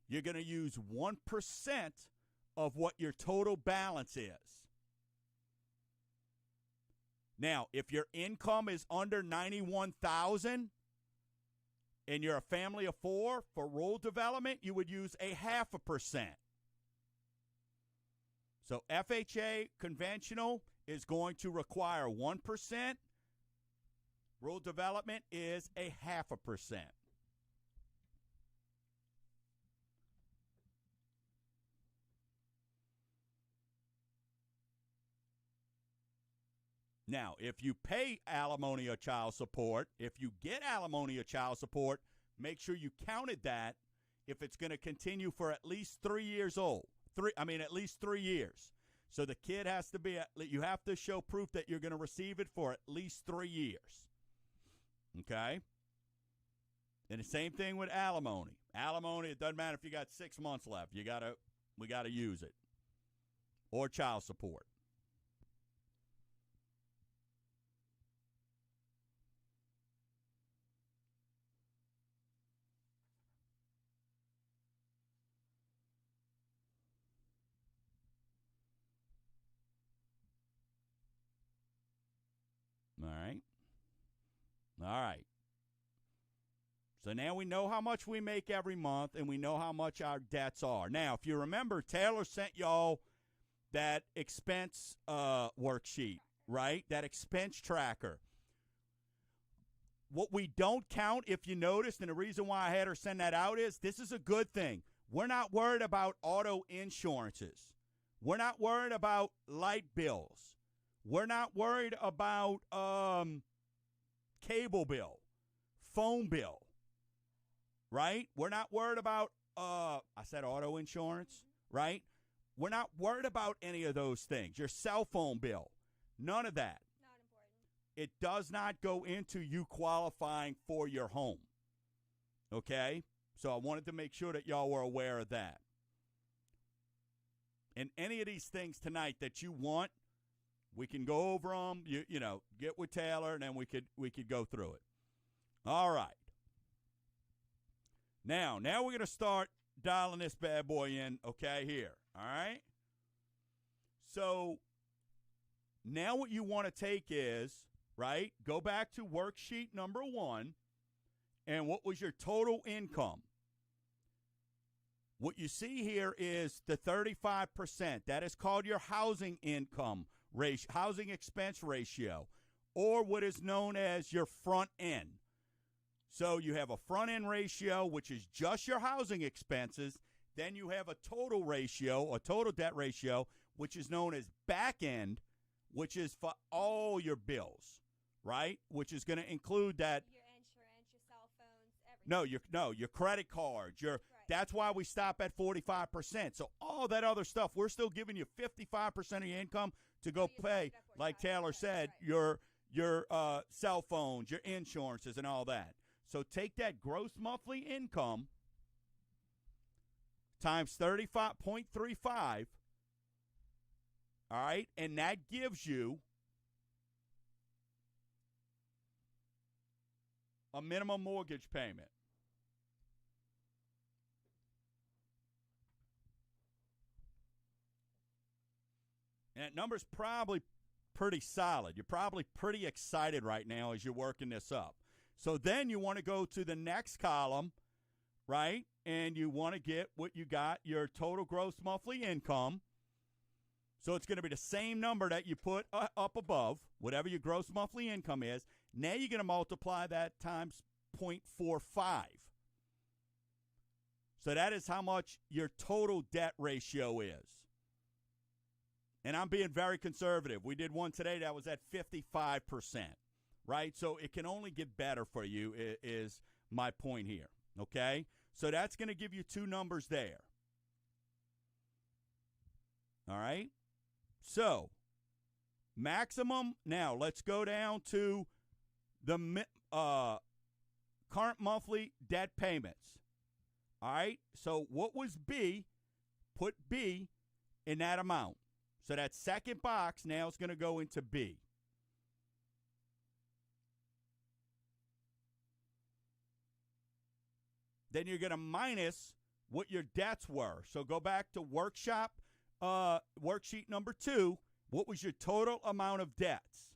you're going to use 1% of what your total balance is. Now, if your income is under $91,000 and you're a family of 4 for rural development, you would use 0.5%. So FHA conventional is going to require 1%. Rural development is 0.5%. Now, if you pay alimony or child support, if you get alimony or child support, make sure you counted that if it's going to continue for at least 3 years old. At least 3 years. So the kid has to be, you have to show proof that you're going to receive it for at least 3 years. Okay? And the same thing with alimony. Alimony, it doesn't matter if you got 6 months left. We got to use it. Or child support. All right. So now we know how much we make every month, and we know how much our debts are. Now, if you remember, Taylor sent y'all that expense worksheet, right? That expense tracker. What we don't count, if you noticed, and the reason why I had her send that out is this is a good thing. We're not worried about auto insurances. We're not worried about light bills. We're not worried about cable bill, phone bill, right? We're not worried about, I said auto insurance, right? We're not worried about any of those things. Your cell phone bill, none of that. Not important. It does not go into you qualifying for your home, okay? So I wanted to make sure that y'all were aware of that. And any of these things tonight that you want, we can go over them, you know, get with Taylor, and then we could go through it. All right. Now we're going to start dialing this bad boy in, okay, here. All right? So now what you want to take is, right, go back to worksheet number 1, and what was your total income? What you see here is the 35%. That is called your housing income ratio, housing expense ratio, or what is known as your front end. So you have a front-end ratio, which is just your housing expenses. Then you have a total ratio, a total debt ratio, which is known as back-end, which is for all your bills, right? Which is going to include that. Your insurance, your cell phones, everything. Your credit cards. Right. That's why we stop at 45%. So all that other stuff, we're still giving you 55% of your income to go pay, like Taylor said, right. your cell phones, your insurances, and all that. So take that gross monthly income times 35.35, all right, and that gives you a minimum mortgage payment. And that number's probably pretty solid. You're probably pretty excited right now as you're working this up. So then you want to go to the next column, right? And you want to get what you got, your total gross monthly income. So it's going to be the same number that you put up above, whatever your gross monthly income is. Now you're going to multiply that times 0.45. So that is how much your total debt ratio is. And I'm being very conservative. We did one today that was at 55%, right? So it can only get better for you is my point here, okay? So that's going to give you two numbers there. All right? So maximum, now let's go down to the current monthly debt payments. All right? So what was B? Put B in that amount. So that second box now is going to go into B. Then you're going to minus what your debts were. So go back to worksheet number 2. What was your total amount of debts?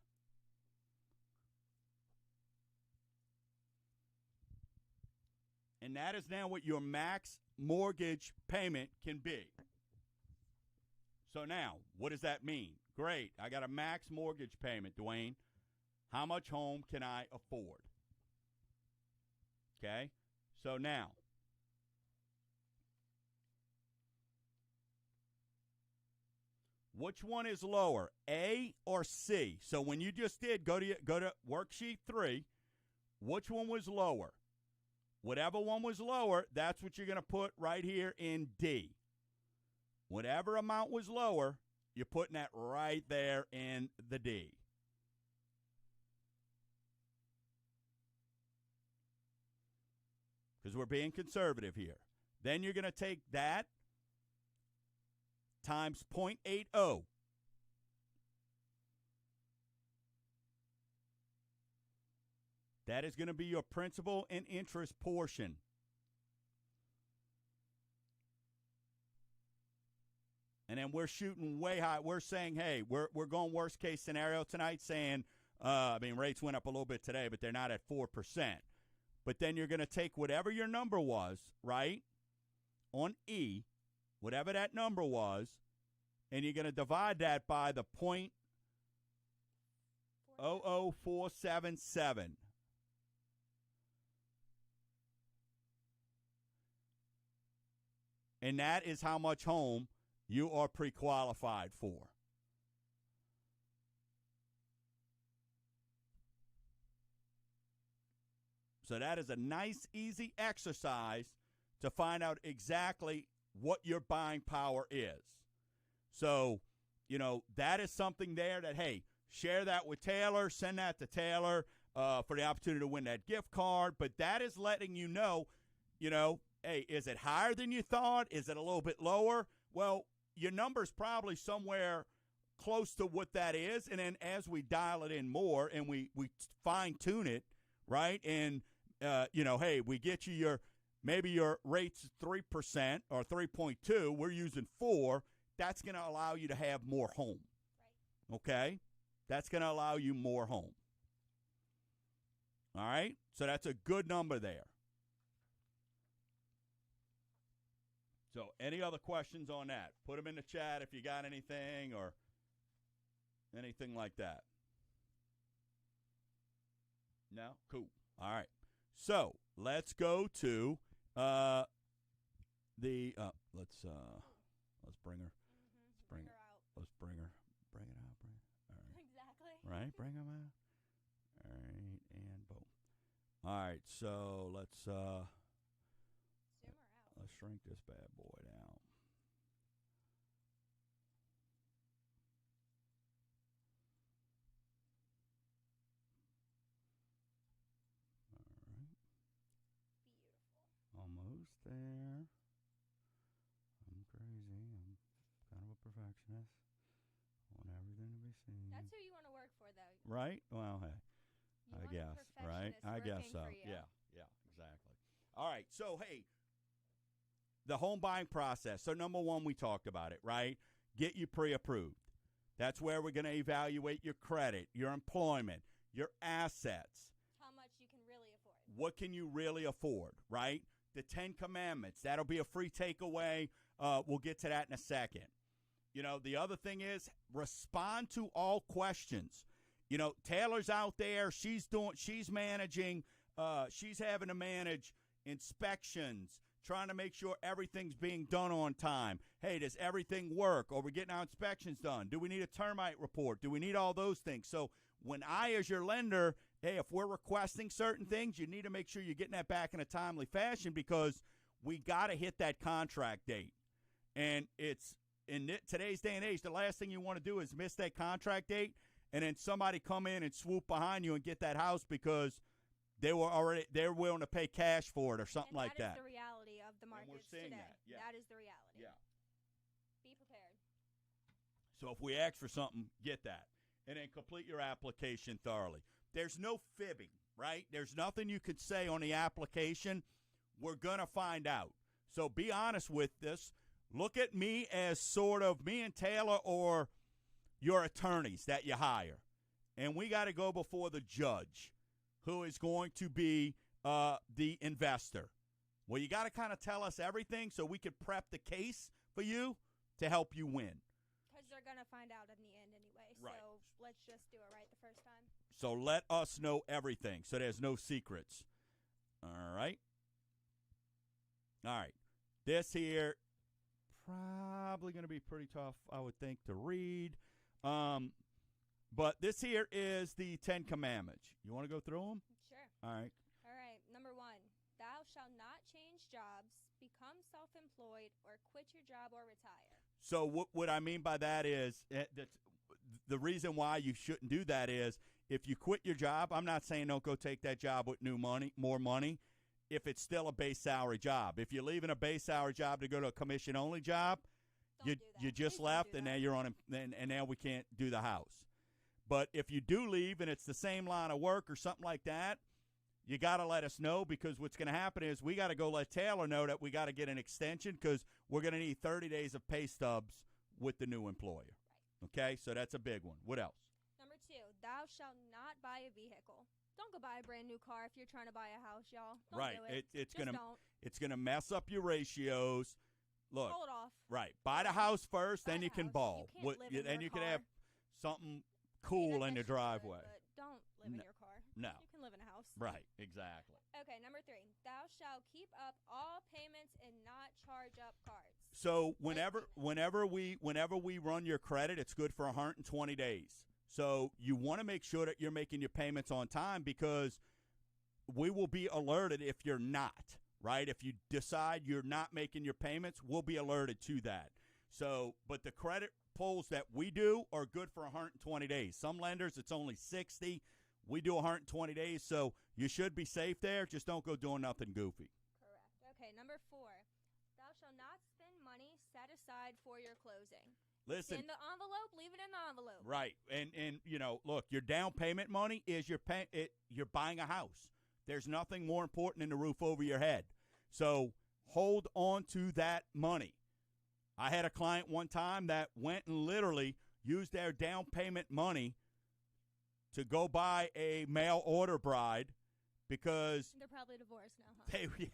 And that is now what your max mortgage payment can be. So now, what does that mean? Great. I got a max mortgage payment, Dwayne. How much home can I afford? Okay? So now, which one is lower, A or C? So when you just did, go to worksheet 3, which one was lower? Whatever one was lower, that's what you're going to put right here in D. Whatever amount was lower, you're putting that right there in the D. Because we're being conservative here. Then you're going to take that times 0.80. That is going to be your principal and interest portion. And then we're shooting way high. We're saying, hey, we're going worst case scenario tonight, saying, rates went up a little bit today, but they're not at 4%. But then you're going to take whatever your number was, right, on E, whatever that number was, and you're going to divide that by the 0.00477. And that is how much home you are pre-qualified for. So that is a nice, easy exercise to find out exactly what your buying power is. So, that is something there that, hey, share that with Taylor, send that to Taylor for the opportunity to win that gift card. But that is letting you know, hey, is it higher than you thought? Is it a little bit lower? Well, your number's probably somewhere close to what that is. And then as we dial it in more and we fine-tune it, right, and, hey, we get you maybe your rate's 3% or 3.2. We're using 4. That's going to allow you to have more home. Right. Okay? That's going to allow you more home. All right? So that's a good number there. So any other questions on that? Put them in the chat if you got anything or anything like that. No? Cool. All right. So let's go to let's bring her. Let's bring her out. Let's bring her. Bring it out. All right. Exactly. Right. Bring them out. All right, and boom. All right. So let's Zoom her out. let's shrink this bad boy down. Almost there. I'm crazy. I'm kind of a perfectionist. I want everything to be seen. That's who you want to work for, though. Right? Well, hey. You I want guess. a Right? perfectionist I guess working so. for you. Yeah, exactly. All right. So, hey, the home buying process. So, number one, we talked about it, right? Get you pre-approved. That's where we're going to evaluate your credit, your employment, your assets. How much you can really afford. What can you really afford, right? The 10 Commandments. That'll be a free takeaway. We'll get to that in a second. You know, the other thing is respond to all questions. You know, Taylor's out there. She's managing. She's having to manage inspections, trying to make sure everything's being done on time. Hey, does everything work? Are we getting our inspections done? Do we need a termite report? Do we need all those things? So when I, as your lender, hey, if we're requesting certain things, you need to make sure you're getting that back in a timely fashion because we got to hit that contract date. And it's in today's day and age, the last thing you want to do is miss that contract date and then somebody come in and swoop behind you and get that house because they're willing to pay cash for it or something like that. That is the reality of the markets today. That, yeah. That is the reality. Yeah. Be prepared. So if we ask for something, get that. And then complete your application thoroughly. There's no fibbing, right? There's nothing you could say on the application. We're going to find out. So be honest with this. Look at me as sort of me and Taylor or your attorneys that you hire. And we got to go before the judge, who is going to be the investor. Well, you got to kind of tell us everything so we could prep the case for you to help you win. Because they're going to find out in the end anyway. Right. So let's just do it right the first time. So let us know everything so there's no secrets. All right. All right. This here probably going to be pretty tough, I would think, to read. But this here is the 10 Commandments. You want to go through them? Sure. All right. All right. Number 1, thou shalt not change jobs, become self-employed, or quit your job or retire. So what I mean by that is the reason why you shouldn't do that is if you quit your job, I'm not saying don't go take that job with more money, if it's still a base salary job. If you're leaving a base salary job to go to a commission-only job, you just left and now you're on and now we can't do the house. But if you do leave and it's the same line of work or something like that, you got to let us know because what's going to happen is we got to go let Taylor know that we got to get an extension because we're going to need 30 days of pay stubs with the new employer. Right. Okay, so that's a big one. What else? Number 2, thou shalt not buy a vehicle. Don't go buy a brand new car if you're trying to buy a house, y'all. Don't right. do it. It's gonna mess up your ratios. Look. Hold off. Right. Buy the house first, then you can ball. You can't live in then your you car. can have something cool in the driveway. But don't live in your car. No. You can live in a house. Right. Exactly. Okay. Number 3, thou shalt keep up all payments and not charge up cards. So whenever we run your credit, it's good for 120 days. So you want to make sure that you're making your payments on time because we will be alerted if you're not, right? If you decide you're not making your payments, we'll be alerted to that. So, but the credit pulls that we do are good for 120 days. Some lenders, it's only 60. We do 120 days, so you should be safe there. Just don't go doing nothing goofy. Correct. Okay, number 4, thou shalt not spend money set aside for your closing. Listen, in the envelope, leave it in the envelope. Right. And you know, look, your down payment money is you're buying a house. There's nothing more important than the roof over your head. So hold on to that money. I had a client one time that went and literally used their down payment money to go buy a mail order bride because they're probably divorced now,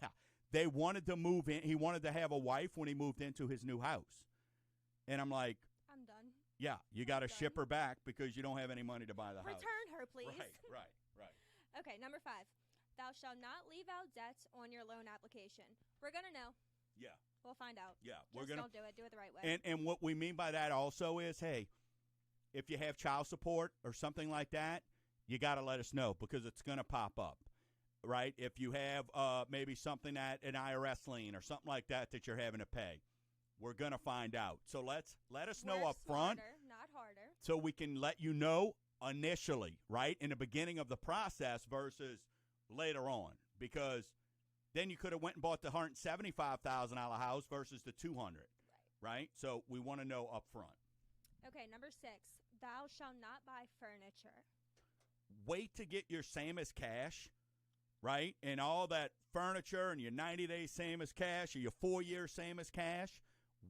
huh? They wanted to move in. He wanted to have a wife when he moved into his new house. And I'm like, I'm done. Yeah, you got to ship her back because you don't have any money to buy the house. Return her, please. Right. Okay, number 5. thou shalt not leave out debts on your loan application. We're going to know. Yeah. We'll find out. Yeah. Don't do it. Do it the right way. And what we mean by that also is, hey, if you have child support or something like that, you got to let us know because it's going to pop up, right? If you have maybe something an IRS lien or something like that you're having to pay, we're going to find out. So let us know up front. Not harder. So we can let you know initially, right, in the beginning of the process versus later on, because then you could have went and bought the $175,000 house versus the $200,000, right? So we want to know up front. Okay, number 6, thou shalt not buy furniture. Wait to get your same as cash, right? And all that furniture and your 90-day same as cash or your 4-year same as cash,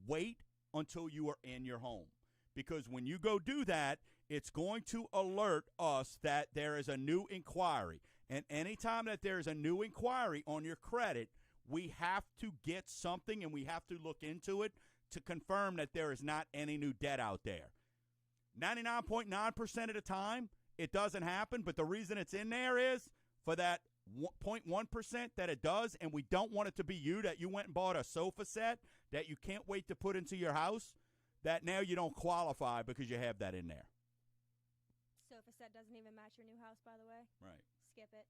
wait until you are in your home. Because when you go do that, it's going to alert us that there is a new inquiry. And anytime that there is a new inquiry on your credit, we have to get something and we have to look into it to confirm that there is not any new debt out there. 99.9% of the time, it doesn't happen. But the reason it's in there is for that 0.1% that it does, and we don't want it to be you, that you went and bought a sofa set that you can't wait to put into your house, that now you don't qualify because you have that in there. Sofa set doesn't even match your new house, by the way. Right. Skip it.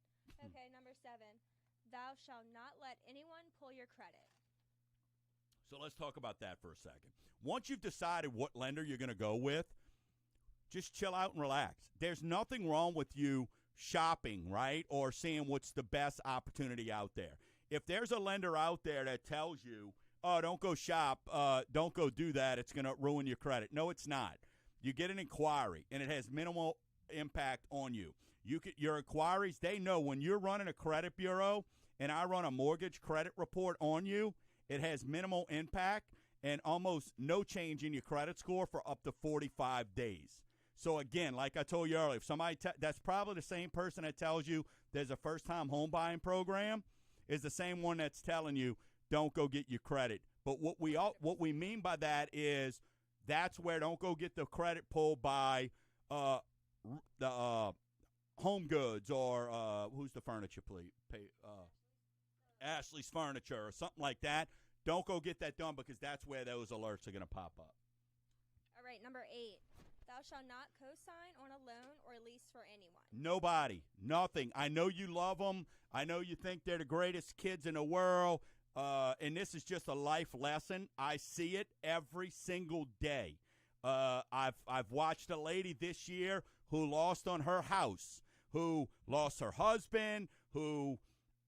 Okay, number 7, thou shalt not let anyone pull your credit. So let's talk about that for a second. Once you've decided what lender you're going to go with, just chill out and relax. There's nothing wrong with you shopping, right, or seeing what's the best opportunity out there. If there's a lender out there that tells you, oh, don't go shop, don't go do that, it's going to ruin your credit. No, it's not. You get an inquiry, and it has minimal impact on you. Your inquiries, they know when you're running a credit bureau and I run a mortgage credit report on you, it has minimal impact and almost no change in your credit score for up to 45 days. So, again, like I told you earlier, if somebody that's probably the same person that tells you there's a first-time home buying program is the same one that's telling you don't go get your credit. But what we mean by that is that's where don't go get the credit pulled by the Home Goods or who's the furniture Ashley's Furniture or something like that. Don't go get that done because that's where those alerts are going to pop up. All right, number 8. Thou shalt not co-sign on a loan or lease for anyone. Nobody. Nothing. I know you love them. I know you think they're the greatest kids in the world. And this is just a life lesson. I see it every single day. I've watched a lady this year who lost on her house, who lost her husband, who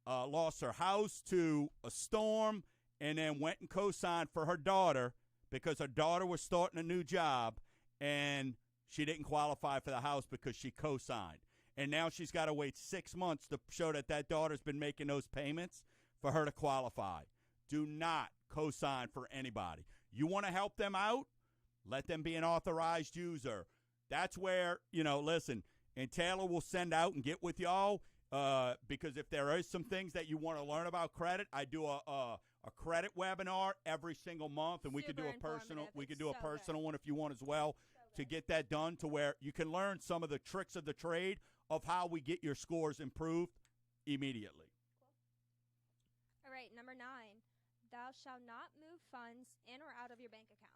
lost her house to a storm, and then went and co-signed for her daughter because her daughter was starting a new job, and she didn't qualify for the house because she co-signed. And now she's got to wait 6 months to show that daughter's been making those payments for her to qualify. Do not co-sign for anybody. You want to help them out? Let them be an authorized user. That's where, listen, and Taylor will send out and get with y'all because if there is some things that you want to learn about credit, I do a credit webinar every single month, and we could do a personal one if you want as well to get that done to where you can learn some of the tricks of the trade of how we get your scores improved immediately. All right, number 9, thou shalt not move funds in or out of your bank account.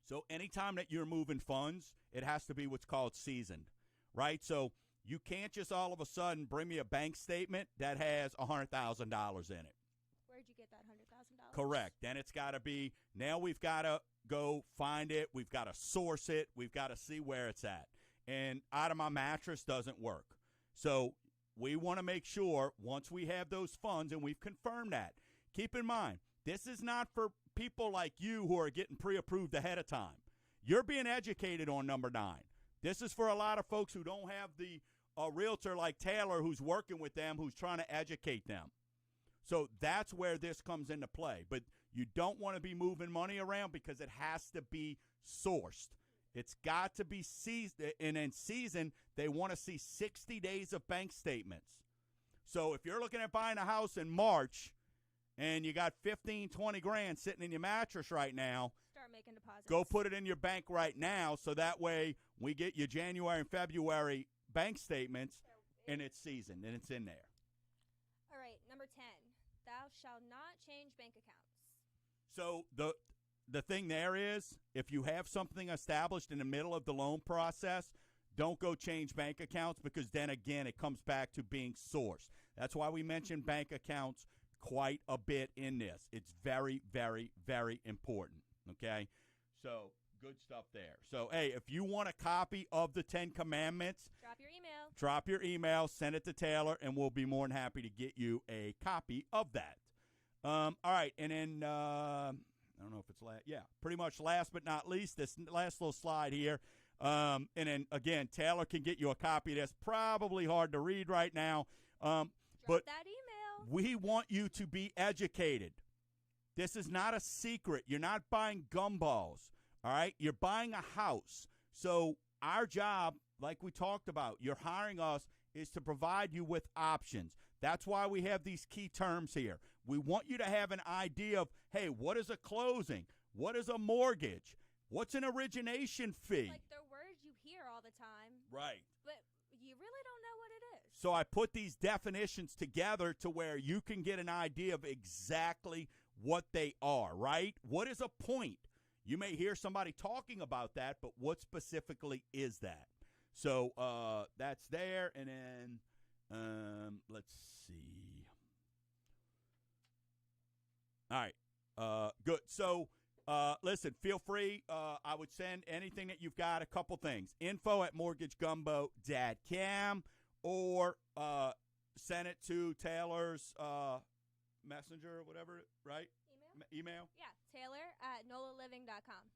So anytime that you're moving funds, it has to be what's called seasoned, right? So you can't just all of a sudden bring me a bank statement that has $100,000 in it. Where'd you get that $100,000? Correct. Then it's got to be, now we've got to go find it. We've got to source it. We've got to see where it's at. And out of my mattress doesn't work. So we want to make sure once we have those funds and we've confirmed that, keep in mind, this is not for people like you who are getting pre-approved ahead of time. You're being educated on number 9. This is for a lot of folks who don't have the realtor like Taylor who's working with them, who's trying to educate them. So that's where this comes into play. But you don't want to be moving money around because it has to be sourced. It's got to be seasoned. And in season, they want to see 60 days of bank statements. So if you're looking at buying a house in March and you got 15, 20 grand sitting in your mattress right now, start making deposits. Go put it in your bank right now so that way we get your January and February bank statements and it's seasoned and it's in there. 10, thou shalt not change bank accounts. So the thing there is, if you have something established in the middle of the loan process, don't go change bank accounts, because then again it comes back to being sourced. That's why we mention bank accounts quite a bit in this. It's very, very, very important. Okay? So good stuff there. So, hey, if you want a copy of the 10 Commandments, drop your email, send it to Taylor, and we'll be more than happy to get you a copy of that. All right, and then I don't know if it's last. Yeah, pretty much last but not least, this last little slide here. And then, again, Taylor can get you a copy. That's probably hard to read right now. But that email. We want you to be educated. This is not a secret. You're not buying gumballs. All right, you're buying a house. So our job, like we talked about, you're hiring us, is to provide you with options. That's why we have these key terms here. We want you to have an idea of, hey, what is a closing? What is a mortgage? What's an origination fee? Like the words you hear all the time. Right. But you really don't know what it is. So I put these definitions together to where you can get an idea of exactly what they are, right? What is a point? You may hear somebody talking about that, but what specifically is that? So that's there, and then let's see. All right, good. So listen, feel free. I would send anything that you've got, a couple things. info@mortgagegumbo.com, or send it to Taylor's messenger or whatever, right? Email? Yeah, Taylor@nolaliving.com.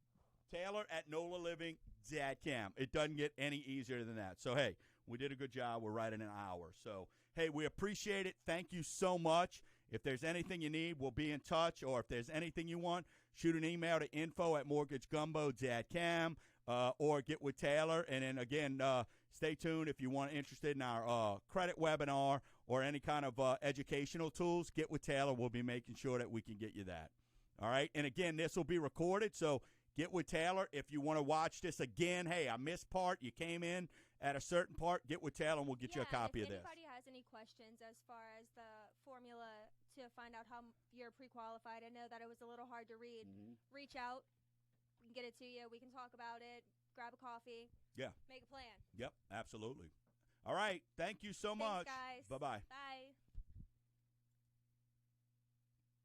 Taylor@nolaliving.com. It doesn't get any easier than that. So, hey, we did a good job. We're right in an hour. So, hey, we appreciate it. Thank you so much. If there's anything you need, we'll be in touch. Or if there's anything you want, shoot an email to info@mortgagegumbo.com or get with Taylor. And then, again, stay tuned if you want interested in our credit webinar or any kind of educational tools. Get with Taylor. We'll be making sure that we can get you that. All right? And, again, this will be recorded, so get with Taylor. If you want to watch this again, hey, I missed part. You came in at a certain part. Get with Taylor, and we'll get you a copy of this. If anybody has any questions as far as the formula to find out how you're pre-qualified, I know that it was a little hard to read. Reach out. We can get it to you. We can talk about it. Grab a coffee. Yeah. Make a plan. Yep, absolutely. All right. Thank you so much. Thanks, guys. Bye-bye. Bye.